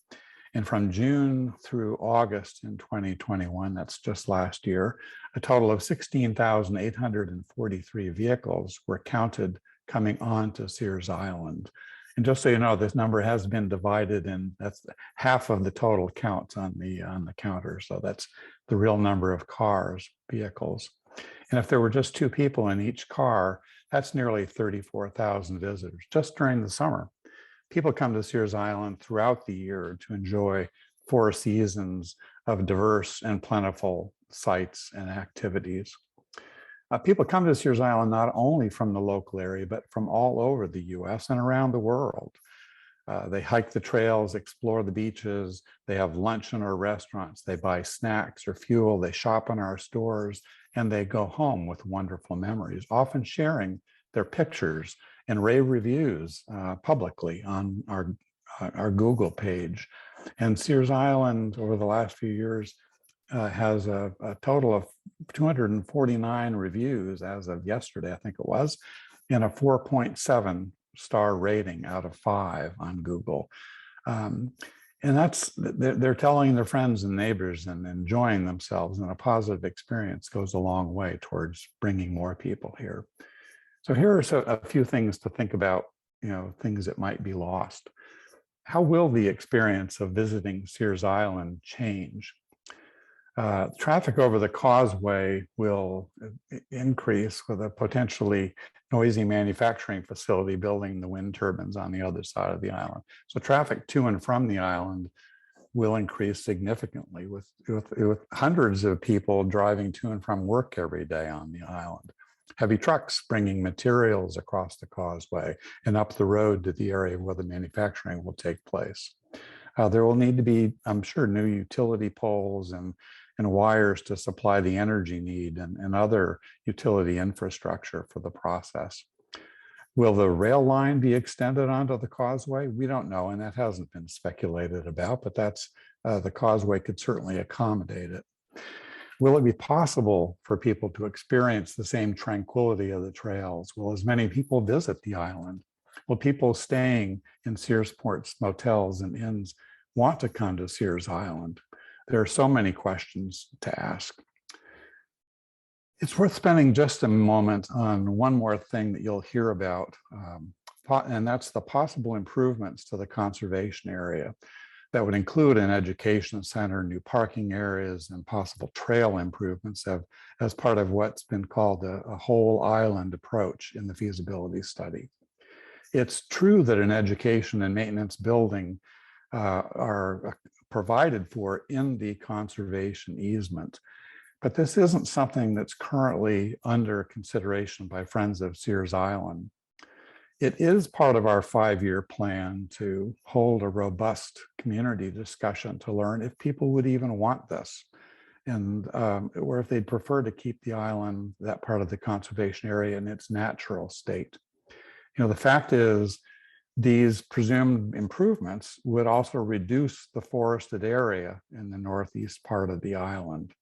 And from June through August in 2021, that's just last year, a total of 16,843 vehicles were counted coming onto Sears Island. And just so you know, this number has been divided, and that's half of the total counts on the counter. So that's the real number of cars, vehicles. And if there were just 2 people in each car, that's nearly 34,000 visitors just during the summer. People come to Sears Island throughout the year to enjoy 4 seasons of diverse and plentiful sights and activities. People come to Sears Island not only from the local area, but from all over the US and around the world. They hike the trails, explore the beaches, they have lunch in our restaurants, they buy snacks or fuel, they shop in our stores, and they go home with wonderful memories, often sharing their pictures and rave reviews publicly on our Google page. And Sears Island, over the last few years, has a total of 249 reviews as of yesterday, I think it was, and a 4.7 star rating out of 5 on Google. And they're telling their friends and neighbors and enjoying themselves, and a positive experience goes a long way towards bringing more people here. So here are a few things to think about, things that might be lost. How will the experience of visiting Sears Island change? Traffic over the causeway will increase with a potentially noisy manufacturing facility building the wind turbines on the other side of the island. So traffic to and from the island will increase significantly with hundreds of people driving to and from work every day on the island. Heavy trucks bringing materials across the causeway and up the road to the area where the manufacturing will take place. There will need to be, I'm sure, new utility poles and wires to supply the energy need and other utility infrastructure for the process. Will the rail line be extended onto the causeway? We don't know, and that hasn't been speculated about, but that's the causeway could certainly accommodate it. Will it be possible for people to experience the same tranquility of the trails? Will as many people visit the island? Will people staying in Searsport's motels and inns want to come to Sears Island? There are so many questions to ask. It's worth spending just a moment on one more thing that you'll hear about, and that's the possible improvements to the conservation area that would include an education center, new parking areas, and possible trail improvements as part of what's been called a whole island approach in the feasibility study. It's true that an education and maintenance building are provided for in the conservation easement, but this isn't something that's currently under consideration by Friends of Sears Island. It is part of our 5-year plan to hold a robust community discussion to learn if people would even want this, and or if they'd prefer to keep the island, that part of the conservation area, in its natural state. You know, the fact is, these presumed improvements would also reduce the forested area in the northeast part of the island.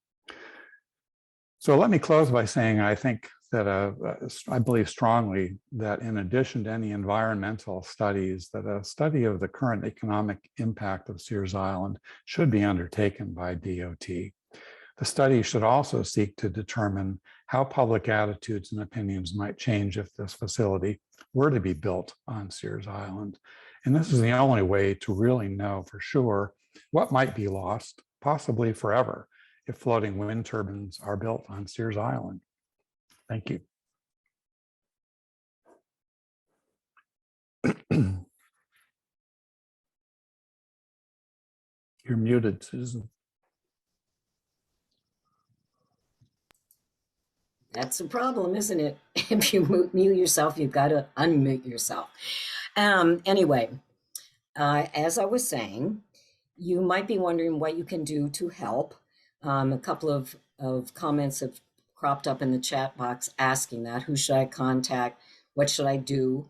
So let me close by saying I think that I believe strongly that in addition to any environmental studies, that a study of the current economic impact of Sears Island should be undertaken by DOT. The study should also seek to determine how public attitudes and opinions might change if this facility were to be built on Sears Island. And this is the only way to really know for sure what might be lost, possibly forever, if floating wind turbines are built on Sears Island. Thank you. You're muted, Susan. That's a problem, isn't it? If you mute yourself, you've got to unmute yourself. Anyway, as I was saying, you might be wondering what you can do to help. A couple of comments have cropped up in the chat box asking that. Who should I contact? What should I do?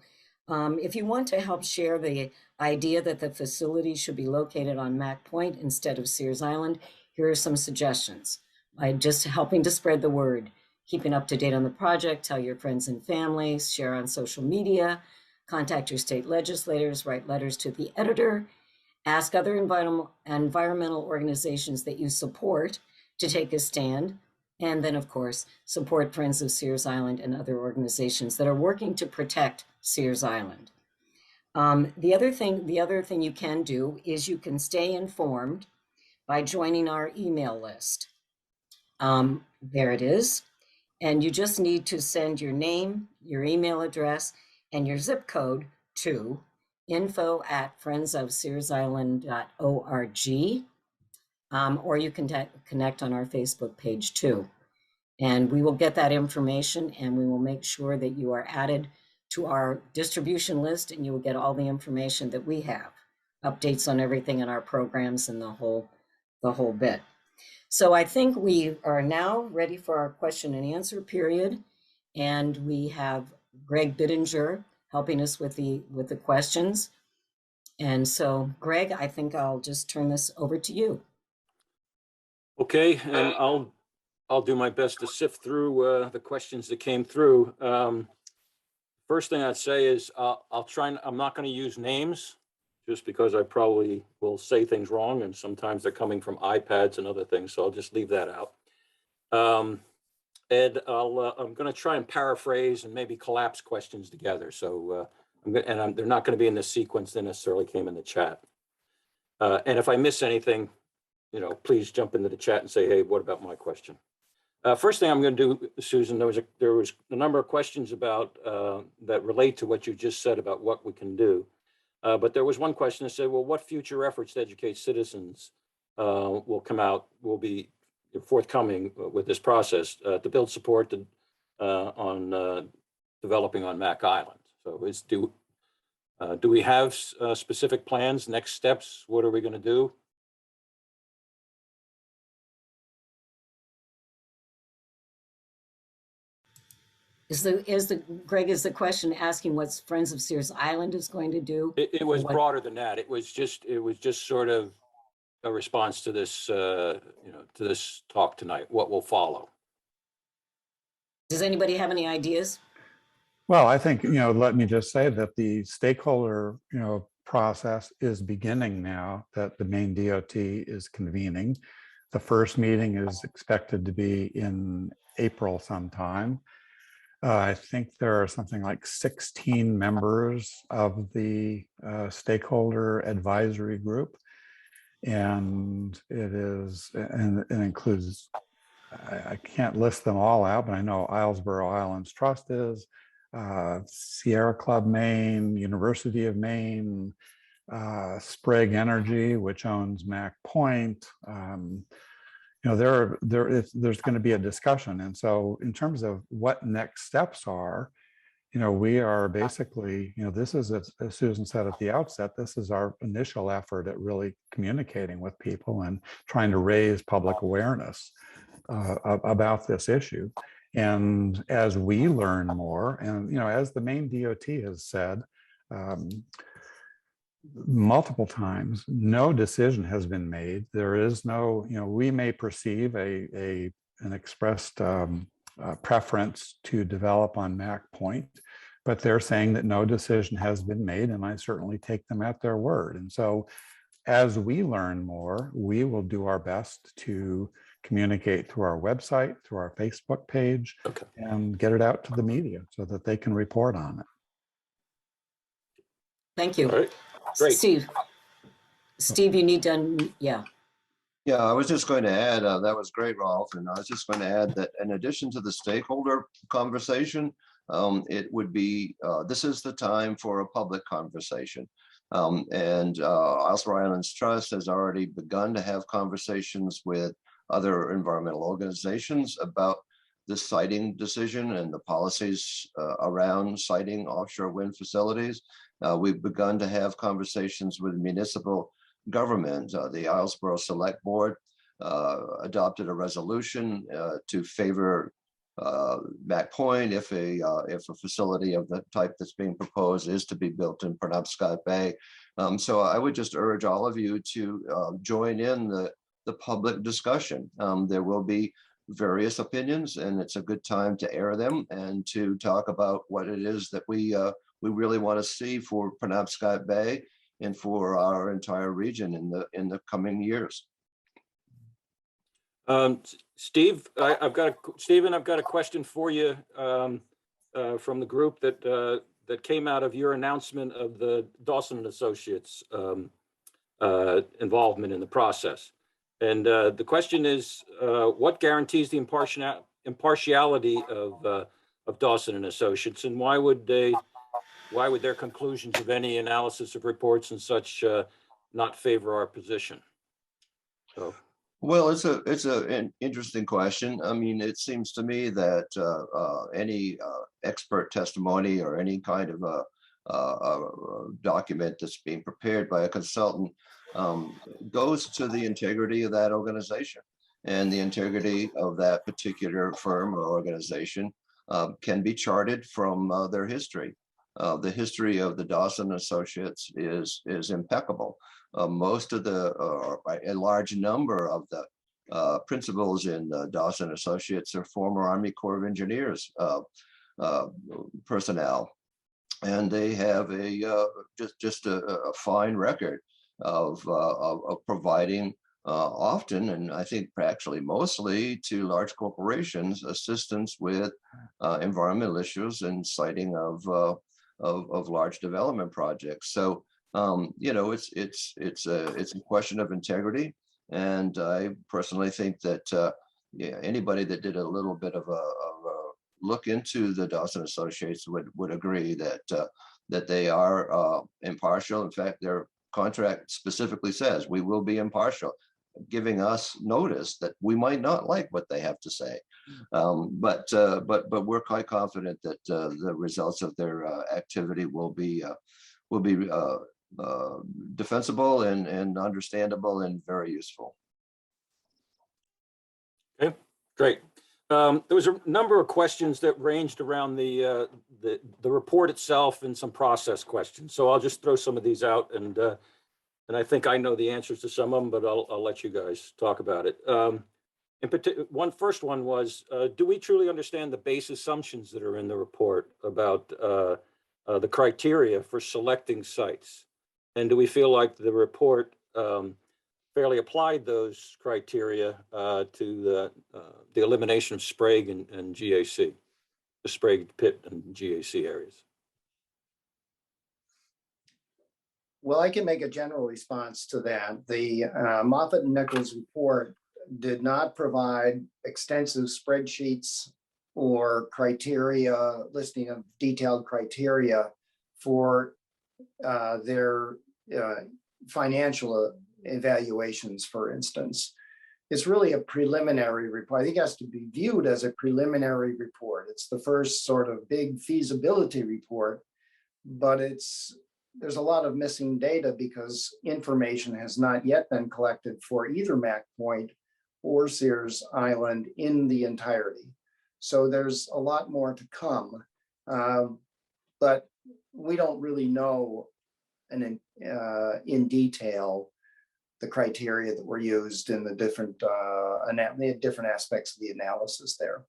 If you want to help share the idea that the facility should be located on Mac Point instead of Sears Island, here are some suggestions. By just helping to spread the word, keeping up to date on the project, tell your friends and families, share on social media, contact your state legislators, write letters to the editor, ask other environmental organizations that you support to take a stand, and then, of course, support Friends of Sears Island and other organizations that are working to protect Sears Island. The other thing you can do is you can stay informed by joining our email list. There it is. And you just need to send your name, your email address, and your zip code to info@friendsofsearsisland.org, or you can connect on our Facebook page too. And we will get that information, and we will make sure that you are added to our distribution list, and you will get all the information that we have, updates on everything in our programs and the whole bit. So I think we are now ready for our question and answer period, and we have Greg Bittinger helping us with the questions. And so, Greg, I think I'll just turn this over to you. Okay, and I'll do my best to sift through the questions that came through. First thing I'd say is I'll try. I'm not going to use names, just because I probably will say things wrong, and sometimes they're coming from iPads and other things, so I'll just leave that out. And I'm going to try and paraphrase and maybe collapse questions together. So they're not going to be in the sequence that necessarily came in the chat. And if I miss anything, please jump into the chat and say, hey, what about my question? First thing I'm going to do, Susan, there was a number of questions about that relate to what you just said about what we can do. But there was one question that said, well, what future efforts to educate citizens will be forthcoming with this process to build support on developing on Mac Island? So do we have specific plans, next steps? What are we going to do? Greg, is the question asking what Friends of Sears Island is going to do? It was broader than that. It was just sort of a response to this, to this talk tonight. What will follow? Does anybody have any ideas? Well, I think, let me just say that the stakeholder, process is beginning now that the Maine DOT is convening. The first meeting is expected to be in April sometime. I think there are something like 16 members of the stakeholder advisory group. And it includes, I can't list them all out, but I know Islesboro Islands Trust is, Sierra Club Maine, University of Maine, Sprague Energy, which owns Mac Point. There's going to be a discussion. And so in terms of what next steps are, we are basically, this is, as Susan said at the outset, this is our initial effort at really communicating with people and trying to raise public awareness about this issue. And as we learn more, and, as the Maine DOT has said multiple times, no decision has been made. There is no, we may perceive an expressed preference to develop on Mac Point, but they're saying that no decision has been made, and I certainly take them at their word. And so as we learn more, we will do our best to communicate through our website, through our Facebook page, Okay. and get it out to the media so that they can report on it. Thank you. All right, great. Steve, you need to, yeah. Yeah, I was just going to add, that was great, Rolf. And I was just going to add that in addition to the stakeholder conversation, it would be, this is the time for a public conversation. Islesboro Islands Trust has already begun to have conversations with other environmental organizations about the siting decision and the policies around siting offshore wind facilities. We've begun to have conversations with municipal government. The Islesboro Select Board adopted a resolution to favor Mac Point if a facility of the type that's being proposed is to be built in Penobscot Bay. So I would just urge all of you to join in the public discussion. There will be various opinions, and it's a good time to air them and to talk about what it is that we really want to see for Penobscot Bay and for our entire region in the coming years. Steve, I've got a question for you from the group that came out of your announcement of the Dawson and Associates involvement in the process. And the question is, what guarantees the impartiality of Dawson and Associates, and why would their conclusions of any analysis of reports and such not favor our position? So. Well, it's an interesting question. I mean, it seems to me that any expert testimony or any kind of a document that's being prepared by a consultant goes to the integrity of that organization, and the integrity of that particular firm or organization can be charted from their history. The history of the Dawson Associates is impeccable. Most of a large number of the principals in Dawson Associates are former Army Corps of Engineers personnel, and they have just a fine record of providing often, and I think actually mostly, to large corporations assistance with environmental issues and siting of large development projects. So it's a question of integrity, and I personally think that anybody that did a little bit of a look into the Dawson Associates would agree that they are impartial. In fact, their contract specifically says we will be impartial, giving us notice that we might not like what they have to say. But we're quite confident that the results of their activity will be defensible and understandable and very useful. Okay, great. There was a number of questions that ranged around the report itself and some process questions. So I'll just throw some of these out, and I think I know the answers to some of them, but I'll let you guys talk about it. In particular, first one was, do we truly understand the base assumptions that are in the report about the criteria for selecting sites? And do we feel like the report fairly applied those criteria to the elimination of Sprague and GAC, the Sprague pit and GAC areas? Well, I can make a general response to that. The Moffett and Nichols report did not provide extensive spreadsheets or criteria, listing of detailed criteria for their financial evaluations, for instance. It's really a preliminary report. I think it has to be viewed as a preliminary report. It's the first sort of big feasibility report, but there's a lot of missing data because information has not yet been collected for either Mac Point or Sears Island in the entirety. So there's a lot more to come, but we don't really know in detail the criteria that were used in the different aspects of the analysis there.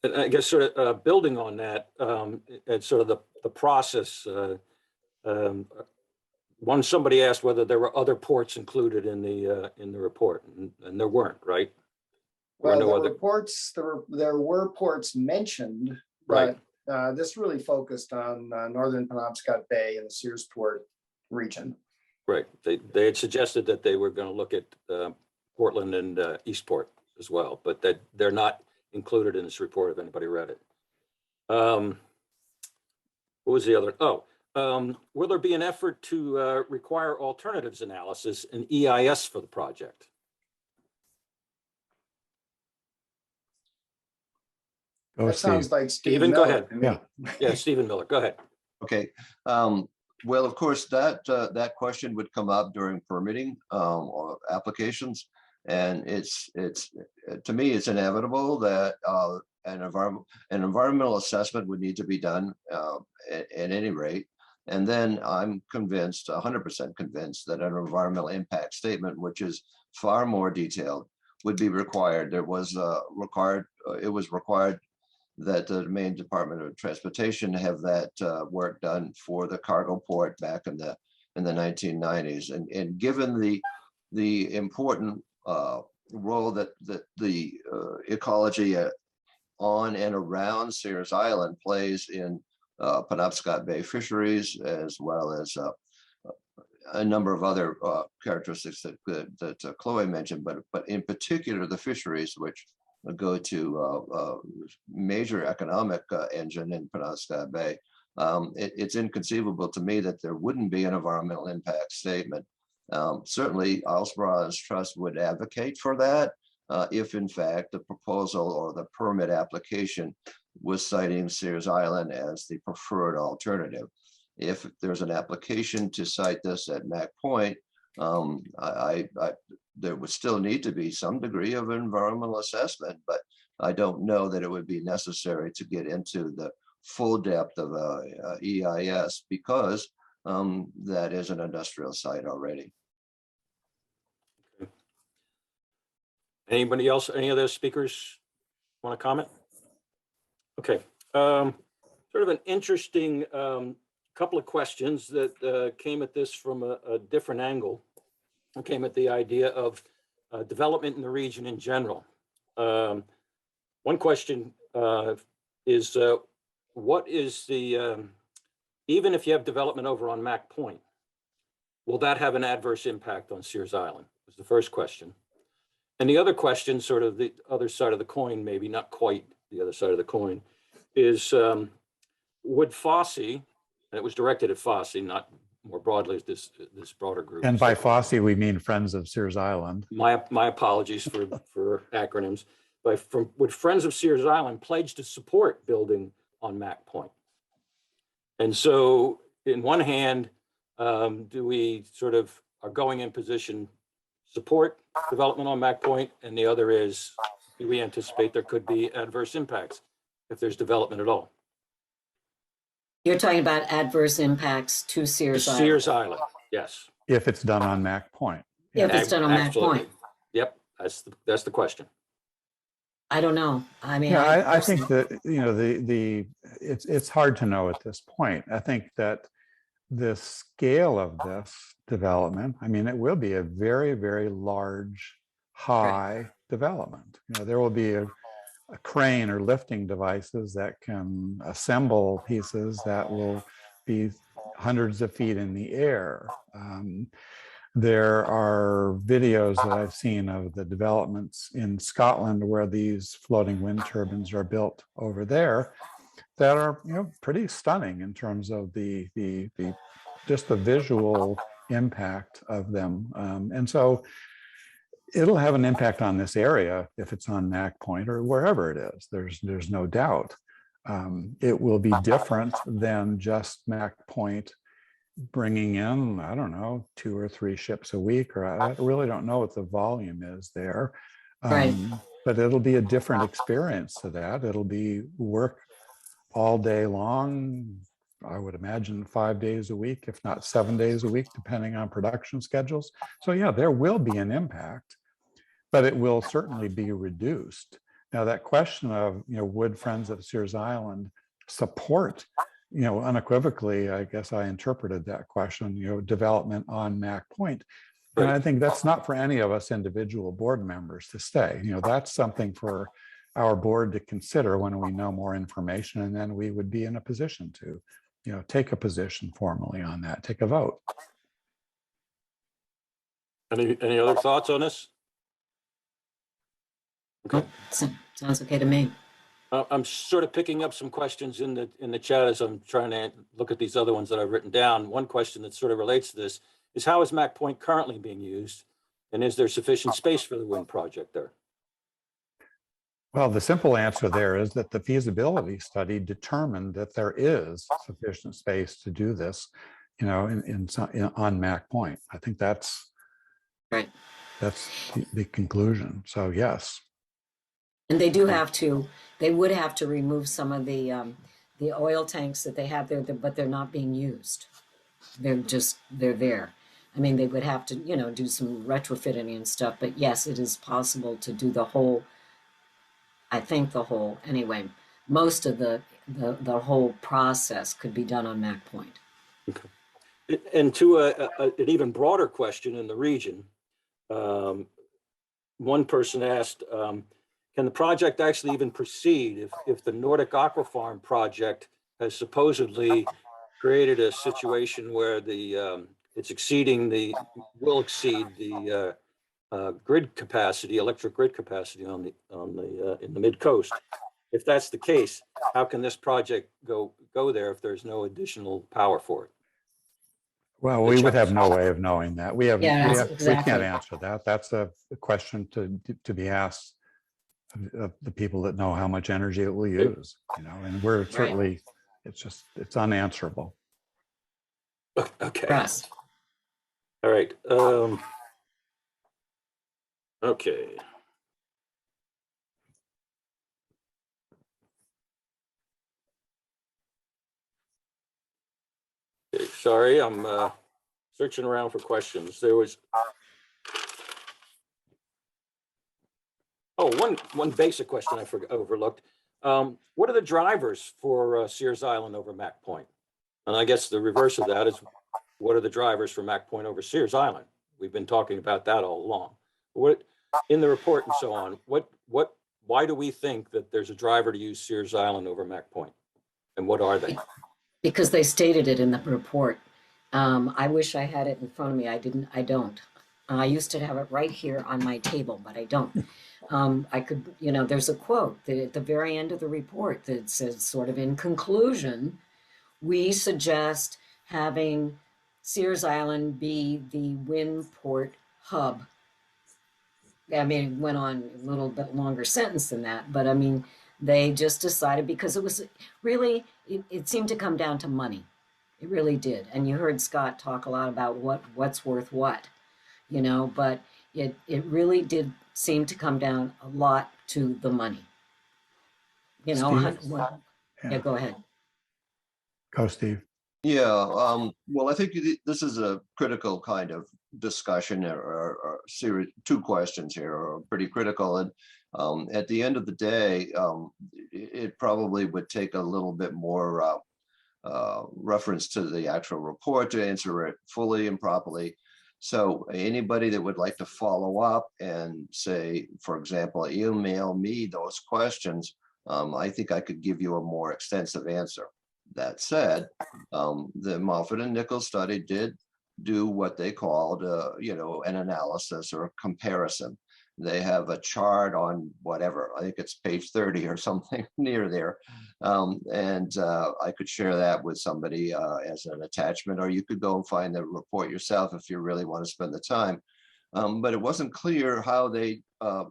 And I guess sort of building on that, and sort of the process. Somebody asked whether there were other ports included in the report, and there weren't, right? Well, there were ports mentioned, but this really focused on northern Penobscot Bay and the Searsport region. Right. They had suggested that they were going to look at Portland and Eastport as well, but that they're not included in this report if anybody read it. What was the other? Will there be an effort to require alternatives analysis and EIS for the project? That sounds like Stephen, go ahead. Yeah, Stephen Miller, go ahead. Okay. Well, of course, that question would come up during permitting or applications, and it's to me it's inevitable that an environmental assessment would need to be done at any rate. And then I'm convinced, 100% convinced, that an environmental impact statement, which is far more detailed, would be required. It was required that the Maine Department of Transportation have that work done for the cargo port back in the 1990s. And given the important role that the ecology on and around Sears Island plays in Penobscot Bay fisheries, as well as a number of other characteristics that Chloe mentioned, but in particular the fisheries, which go to major economic engine in Penobscot Bay. It's inconceivable to me that there wouldn't be an environmental impact statement. Certainly, Islesboro Islands Trust would advocate for that if, in fact, the proposal or the permit application was citing Sears Island as the preferred alternative. If there's an application to cite this at Mac Point, there would still need to be some degree of environmental assessment, but I don't know that it would be necessary to get into the full depth of EIS because that is an industrial site already. Anybody else, any other speakers want to comment? Okay, sort of an interesting couple of questions that came at this from a different angle. I came at the idea of development in the region in general. One question is, what is the, even if you have development over on Mac Point, will that have an adverse impact on Sears Island? Was the first question. And the other question, sort of the other side of the coin, maybe not quite the other side of the coin, is would Fosse, and it was directed at Fosse, not more broadly as this broader group. And by Fosse, we mean Friends of Sears Island. My apologies for acronyms. Would Friends of Sears Island pledge to support building on Mac Point? And so, in one hand, do we sort of are going in position support development on Mac Point, and the other is, do we anticipate there could be adverse impacts if there's development at all? You're talking about adverse impacts to Sears Island. Sears Island, yes. If it's done on Mac Point. If it's done on Mac Absolutely. Point. Yep, that's the question. I don't know. I mean, Yeah, I think that, you know, it's hard to know at this point. I think that the scale of this development, I mean, it will be a very, very large, high development. You know, there will be a crane or lifting devices that can assemble pieces that will be hundreds of feet in the air. There are videos that I've seen of the developments in Scotland where these floating wind turbines are built over there that are, you know, pretty stunning in terms of the just the visual impact of them. And so it'll have an impact on this area if it's on Mac Point or wherever it is. There's no doubt. It will be different than just Mac Point bringing in, I don't know, 2 or 3 ships a week, or I really don't know what the volume is there. Right. But it'll be a different experience to that. It'll be work all day long, I would imagine 5 days a week, if not 7 days a week, depending on production schedules. So yeah, there will be an impact, but it will certainly be reduced. Now that question of, you know, would Friends of Sears Island support, you know, unequivocally, I guess I interpreted that question, you know, development on Mac Point. And I think that's not for any of us individual board members to say. You know, that's something for our board to consider when we know more information, and then we would be in a position to, you know, take a position formally on that, take a vote. Any other thoughts on this? Okay. Sounds okay to me. I'm sort of picking up some questions in the chat as I'm trying to look at these other ones that I've written down. One question that sort of relates to this is, how is Mac Point currently being used? And is there sufficient space for the wind project there? Well, the simple answer there is that the feasibility study determined that there is sufficient space to do this, you know, on Mac Point. I think that's Right. That's the conclusion. So yes. And they do have to, they would have to remove some of the oil tanks that they have there, but they're not being used. They're there. I mean, they would have to, you know, do some retrofitting and stuff, but yes, it is possible to do the whole, I think anyway, most of the whole process could be done on Mac Point. Okay. And to an even broader question in the region, one person asked, can the project actually even proceed if the Nordic Aqua Farm project has supposedly created a situation where the it's will exceed the grid capacity, electric grid capacity in the mid coast? If that's the case, how can this project go there if there's no additional power for it? Well, we would have no way of knowing that. We exactly. can't answer that. That's a question to be asked of the people that know how much energy it will use, you know, and we're certainly, it's unanswerable. Okay. Russ. All right. Okay. Okay, sorry, I'm searching around for questions. There was one basic question I overlooked. What are the drivers for Sears Island over Mac Point? And I guess the reverse of that is, what are the drivers for Mac Point over Sears Island? We've been talking about that all along. What in the report and so on, why do we think that there's a driver to use Sears Island over Mac Point? And what are they? Because they stated it in the report. I wish I had it in front of me. I don't. I used to have it right here on my table, but I don't. I could, you know, there's a quote that at the very end of the report that says, sort of in conclusion, we suggest having Sears Island be the wind port hub. I mean, it went on a little bit longer sentence than that, but I mean, they just decided, because it was really, it seemed to come down to money. It really did. And you heard Scott talk a lot about what's worth what, you know, but it really did seem to come down a lot to the money. You know, yeah, go ahead. Go, Steve. Yeah, well, I think this is a critical kind of discussion, or series. 2 questions here are pretty critical. And at the end of the day, it probably would take a little bit more reference to the actual report to answer it fully and properly. So anybody that would like to follow up and say, for example, email me those questions, I think I could give you a more extensive answer. That said, the Moffett and Nichols study did do what they called, an analysis or a comparison. They have a chart on whatever, I think it's page 30 or something near there. I could share that with somebody as an attachment, or you could go and find the report yourself if you really want to spend the time. But it wasn't clear how they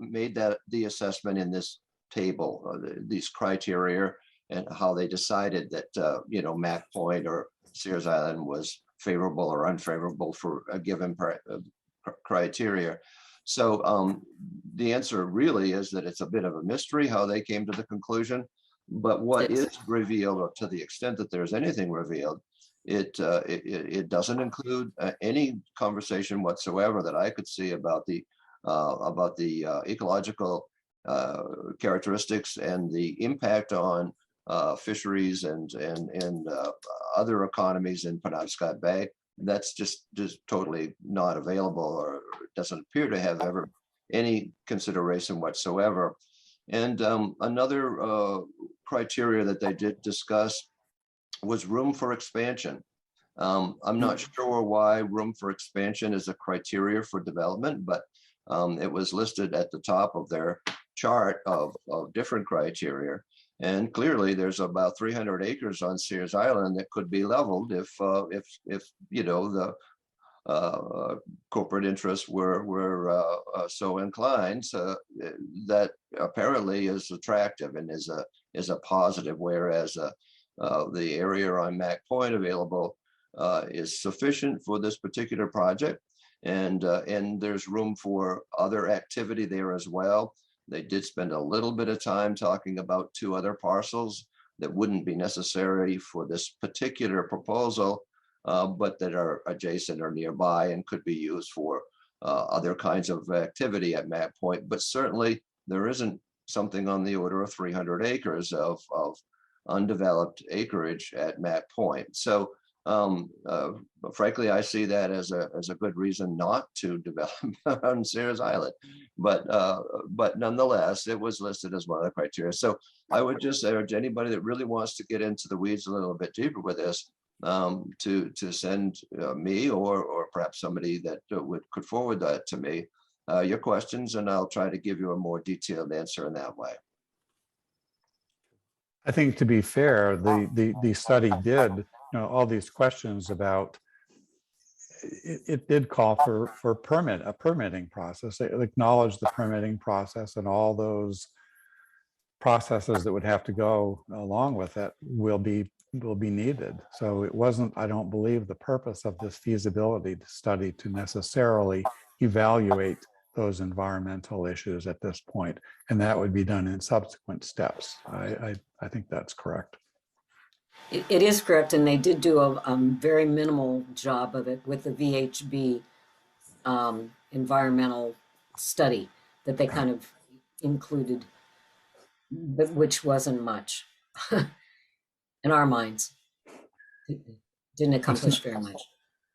made the assessment in this table, these criteria, and how they decided that, Mac Point or Sears Island was favorable or unfavorable for a given criteria. So the answer really is that it's a bit of a mystery how they came to the conclusion. But what is revealed, or to the extent that there's anything revealed, it doesn't include any conversation whatsoever that I could see about the ecological characteristics and the impact on fisheries and other economies in Penobscot Bay. That's just totally not available, or doesn't appear to have ever any consideration whatsoever. And another criteria that they did discuss was room for expansion. I'm not sure why room for expansion is a criteria for development, but it was listed at the top of their chart of different criteria. And clearly there's about 300 acres on Sears Island that could be leveled if the corporate interests were so inclined. So that apparently is attractive and is a positive, whereas the area on Mac Point available is sufficient for this particular project, and there's room for other activity there as well. They did spend a little bit of time talking about 2 other parcels that wouldn't be necessary for this particular proposal, but that are adjacent or nearby and could be used for other kinds of activity at Mac Point. But certainly there isn't something on the order of 300 acres of undeveloped acreage at Mac Point. So frankly, I see that as a good reason not to develop on Sears Island, but nonetheless, it was listed as one of the criteria. So I would just urge anybody that really wants to get into the weeds a little bit deeper with this to send me or perhaps somebody that could forward that to me, your questions, and I'll try to give you a more detailed answer in that way. I think, to be fair, the study did, all these questions about it did call for a permitting process. It acknowledged the permitting process, and all those processes that would have to go along with it will be needed. So it wasn't, I don't believe, the purpose of this feasibility study to necessarily evaluate those environmental issues at this point, and that would be done in subsequent steps. I think that's correct. It is correct, and they did do a very minimal job of it with the VHB environmental study that they kind of included, but which wasn't much in our minds. It didn't accomplish very much.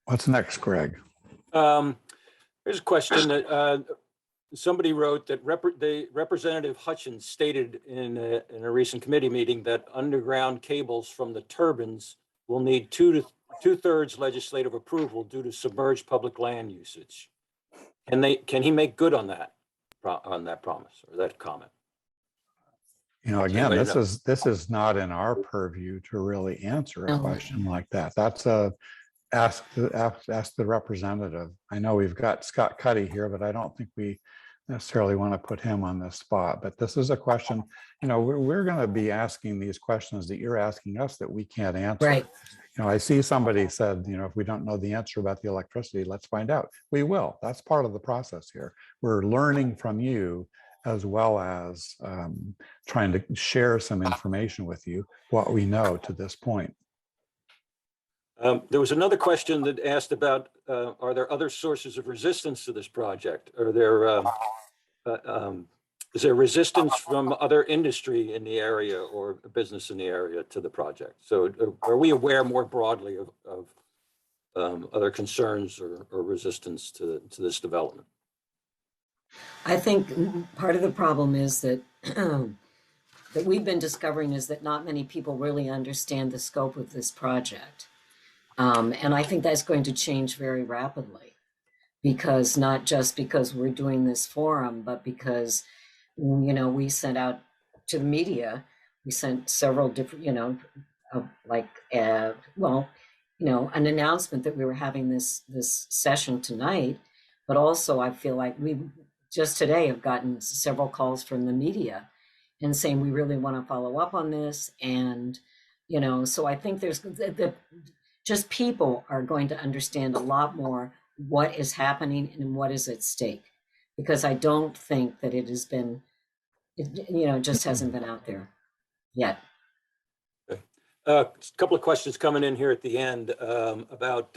What's next, Greg? There's a question that somebody wrote that Representative Hutchins stated in a recent committee meeting that underground cables from the turbines will need two-thirds legislative approval due to submerged public land usage. Can he make good on that promise or that comment? Again, this is not in our purview to really answer a question like that. That's ask the representative. I know we've got Scott Cuddy here, but I don't think we necessarily want to put him on the spot. But this is a question, we're going to be asking these questions that you're asking us that we can't answer. Right. I see somebody said, if we don't know the answer about the electricity, let's find out. We will. That's part of the process here. We're learning from you, as well as trying to share some information with you, what we know to this point. There was another question that asked about, are there other sources of resistance to this project? Are there Is there resistance from other industry in the area or business in the area to the project? So are we aware more broadly of other concerns or resistance to this development? I think part of the problem is that that we've been discovering is that not many people really understand the scope of this project. And I think that's going to change very rapidly, because not just because we're doing this forum, but because, you know, we sent out to the media, we sent several different, you know, well, you know, an announcement that we were having this session tonight, but also I feel like we just today have gotten several calls from the media and saying we really want to follow up on this. And, you know, so I think there's just people are going to understand a lot more what is happening and what is at stake, because I don't think that it has been, you know, just hasn't been out there yet. A couple of questions coming in here at the end about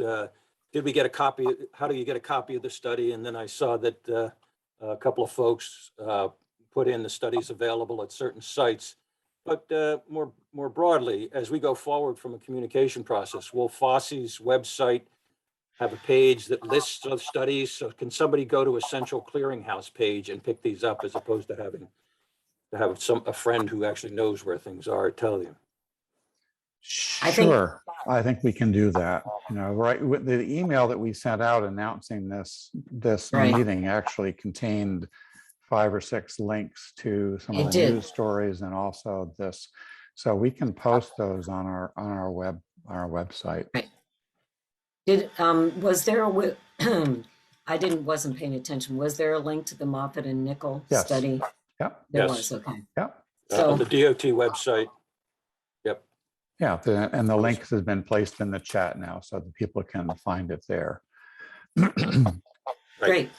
did we get a copy? How do you get a copy of the study? And then I saw that a couple of folks put in the studies available at certain sites. But more broadly, as we go forward from a communication process, will FOSSE's website have a page that lists those studies? So can somebody go to a central clearinghouse page and pick these up, as opposed to having to have a friend who actually knows where things are tell you? Sure, I think we can do that. You know, right, with the email that we sent out announcing this Right. meeting actually contained 5 or 6 links to some of It the did. news stories and also this. So we can post those on our website. Right. Did was there a wasn't paying attention. Was there a link to the Moffett and Nickel Yes. study? Yep. There Yes. was, okay. Yep. So On the DOT website. Yep. Yeah, and the link has been placed in the chat now, so that people can find it there. great.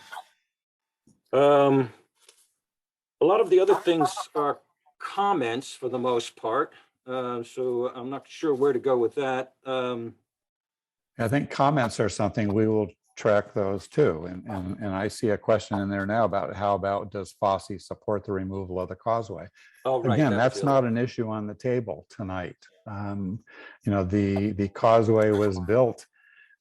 A lot of the other things are comments for the most part. So I'm not sure where to go with that. I think comments are something we will track those too. And I see a question in there now about how about does FOSSE support the removal of the causeway? Oh, right. Again, that was that's the other not one. an issue on the table tonight. You know, the causeway was built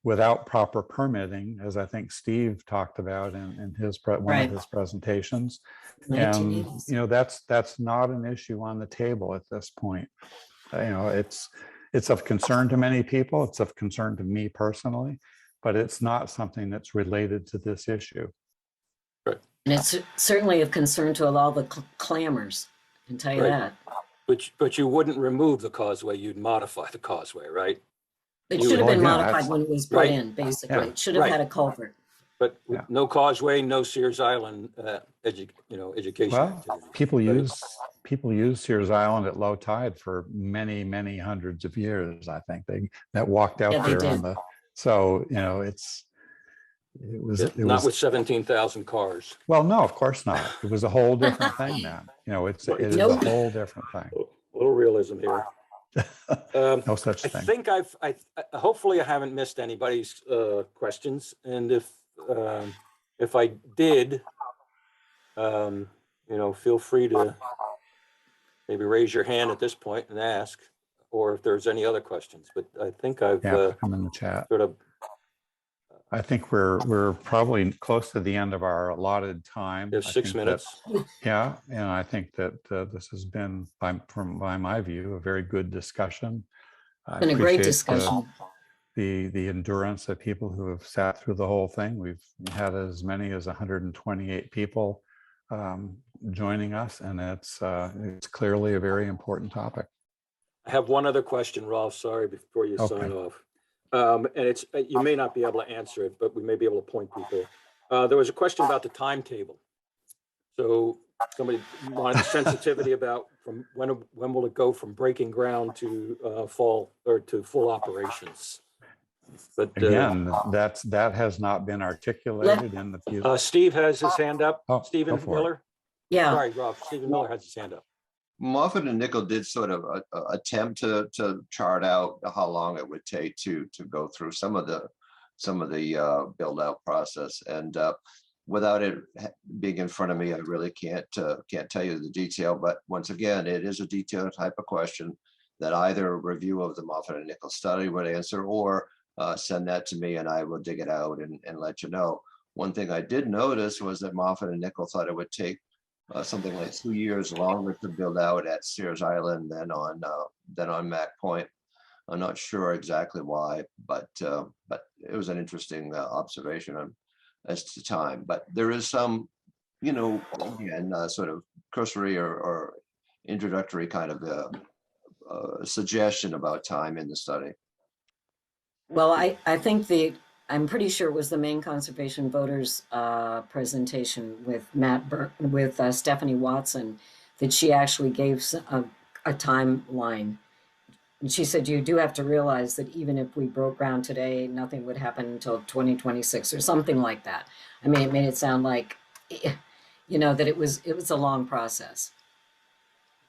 without proper permitting, as I think Steve talked about in his one Right. of his presentations. And 1980s. you know, that's not an issue on the table at this point. You know, it's of concern to many people. It's of concern to me personally, but it's not something that's related to this issue. And it's certainly of concern to all the clamors, I can tell you Right. that. But you wouldn't remove the causeway, you'd modify the causeway, right? It You should have would- been Well, yeah, modified that's- when it was put Right. in, basically. Yeah. It should have Right. had a culvert. But Yeah. no causeway, no Sears Island education Well, activity. people Right. use Sears Island at low tide for many hundreds of years. I think that walked out Yeah, they there on did. the. So you know, it was Not with 17,000 cars. well, no, of course not. It was a whole different thing then. You know, it is a Nope. whole different thing. A little realism here. No such I thing. think hopefully I haven't missed anybody's questions. And if I did, you know, feel free to maybe raise your hand at this point and ask, or if there's any other questions. But I think I've Yeah, I'm in the chat. sort of, I think we're probably close to the end of our allotted time. there's I 6 think that- minutes. Yeah, and I think that this has been, by my view, a very good discussion. I Been a great appreciate discussion. the endurance of people who have sat through the whole thing. We've had as many as 128 people joining us, and it's clearly a very important topic. I have one other question, Rolf, sorry, before you sign off. And it's, you may not be able to answer it, but we may be able to point people. There was a question about the timetable. So somebody wanted the sensitivity about from when will it go from breaking ground to full operations? But Again, that has not been articulated in the few. Steve has his hand up. Oh, Stephen go for it. Miller. Yeah, Sorry, Rolf. Stephen Miller has his hand up. Moffett and Nickel did sort of attempt to chart out how long it would take to go through some of the build out process, and without it being in front of me, I really can't tell you the detail. But once again, it is a detailed type of question that either a review of the Moffett and Nichols study would answer, or send that to me and I will dig it out and let you know. One thing I did notice was that Moffett and Nichols thought it would take something like 2 years longer to build out at Sears Island than on Mac Point. I'm not sure exactly why, but it was an interesting observation as to time. But there is some, again, sort of cursory or introductory kind of suggestion about time in the study. Well, I think I'm pretty sure it was the Maine Conservation Voters presentation with Stephanie Watson that she actually gave a timeline. And she said, you do have to realize that even if we broke ground today, nothing would happen until 2026 or something like that. I mean, it made it sound like, that it was a long process.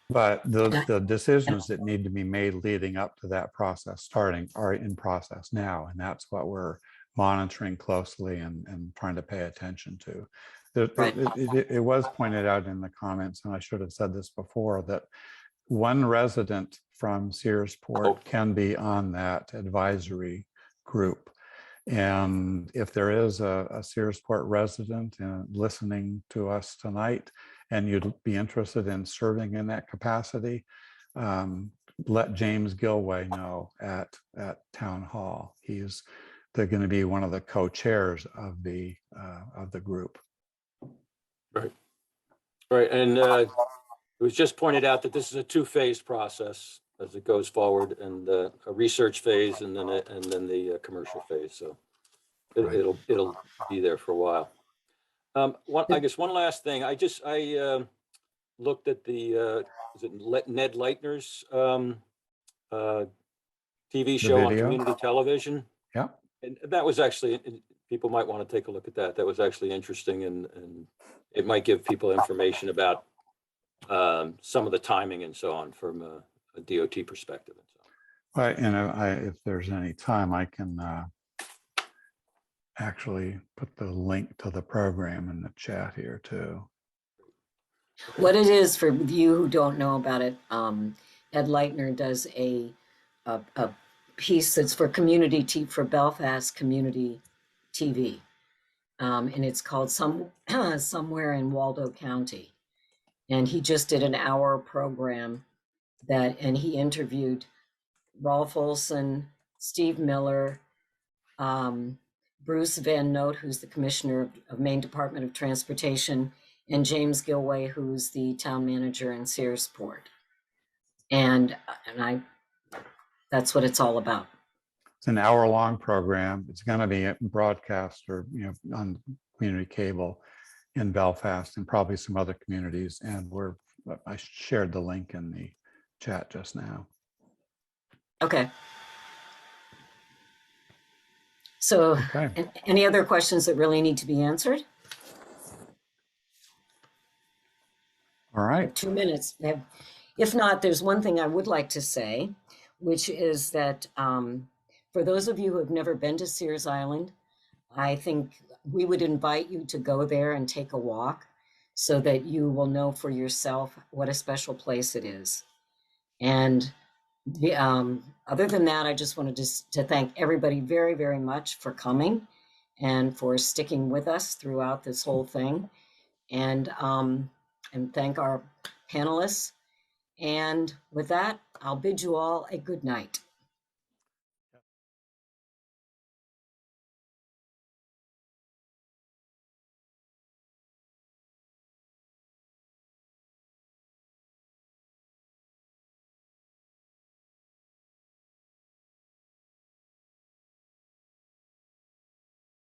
But the decisions that need to be made leading up to that process starting are in process now. And that's what we're monitoring closely and trying to pay attention to. It was pointed out in the comments, and I should have said this before, that one resident from Searsport can be on that advisory group. And if there is a Searsport resident listening to us tonight, and you'd be interested in serving in that capacity, let James Gilway know at Town Hall. They're going to be one of the co-chairs of the group. Right, and it was just pointed out that this is a two-phase process as it goes forward, and a research phase, and then the commercial phase. So it'll be there for a while. I guess one last thing. I looked at the is it Ned Leitner's TV show on community television. Yeah, and that was actually, people might want to take a look at that. That was actually interesting, and it might give people information about some of the timing and so on from a DOT perspective. And so. Right, if there's any time, I can actually put the link to the program in the chat here too. What it is, for you who don't know about it, Ed Leitner does a piece that's for for Belfast Community TV, and it's called Somewhere in Waldo County. And he just did an hour program and he interviewed Rolf Olsen, Steve Miller, Bruce Van Note, who's the commissioner of Maine Department of Transportation, and James Gilway, who's the town manager in Searsport. And that's what it's all about. It's an hour-long program. It's going to be broadcast or on community cable in Belfast and probably some other communities. And I shared the link in the chat just now. Okay. So any other questions that really need to be answered? All right. 2 minutes. If not, there's one thing I would like to say, which is that for those of you who have never been to Sears Island, I think we would invite you to go there and take a walk so that you will know for yourself what a special place it is. And other than that, I just wanted to thank everybody very, very much for coming and for sticking with us throughout this whole thing. And thank our panelists. And with that, I'll bid you all a good night.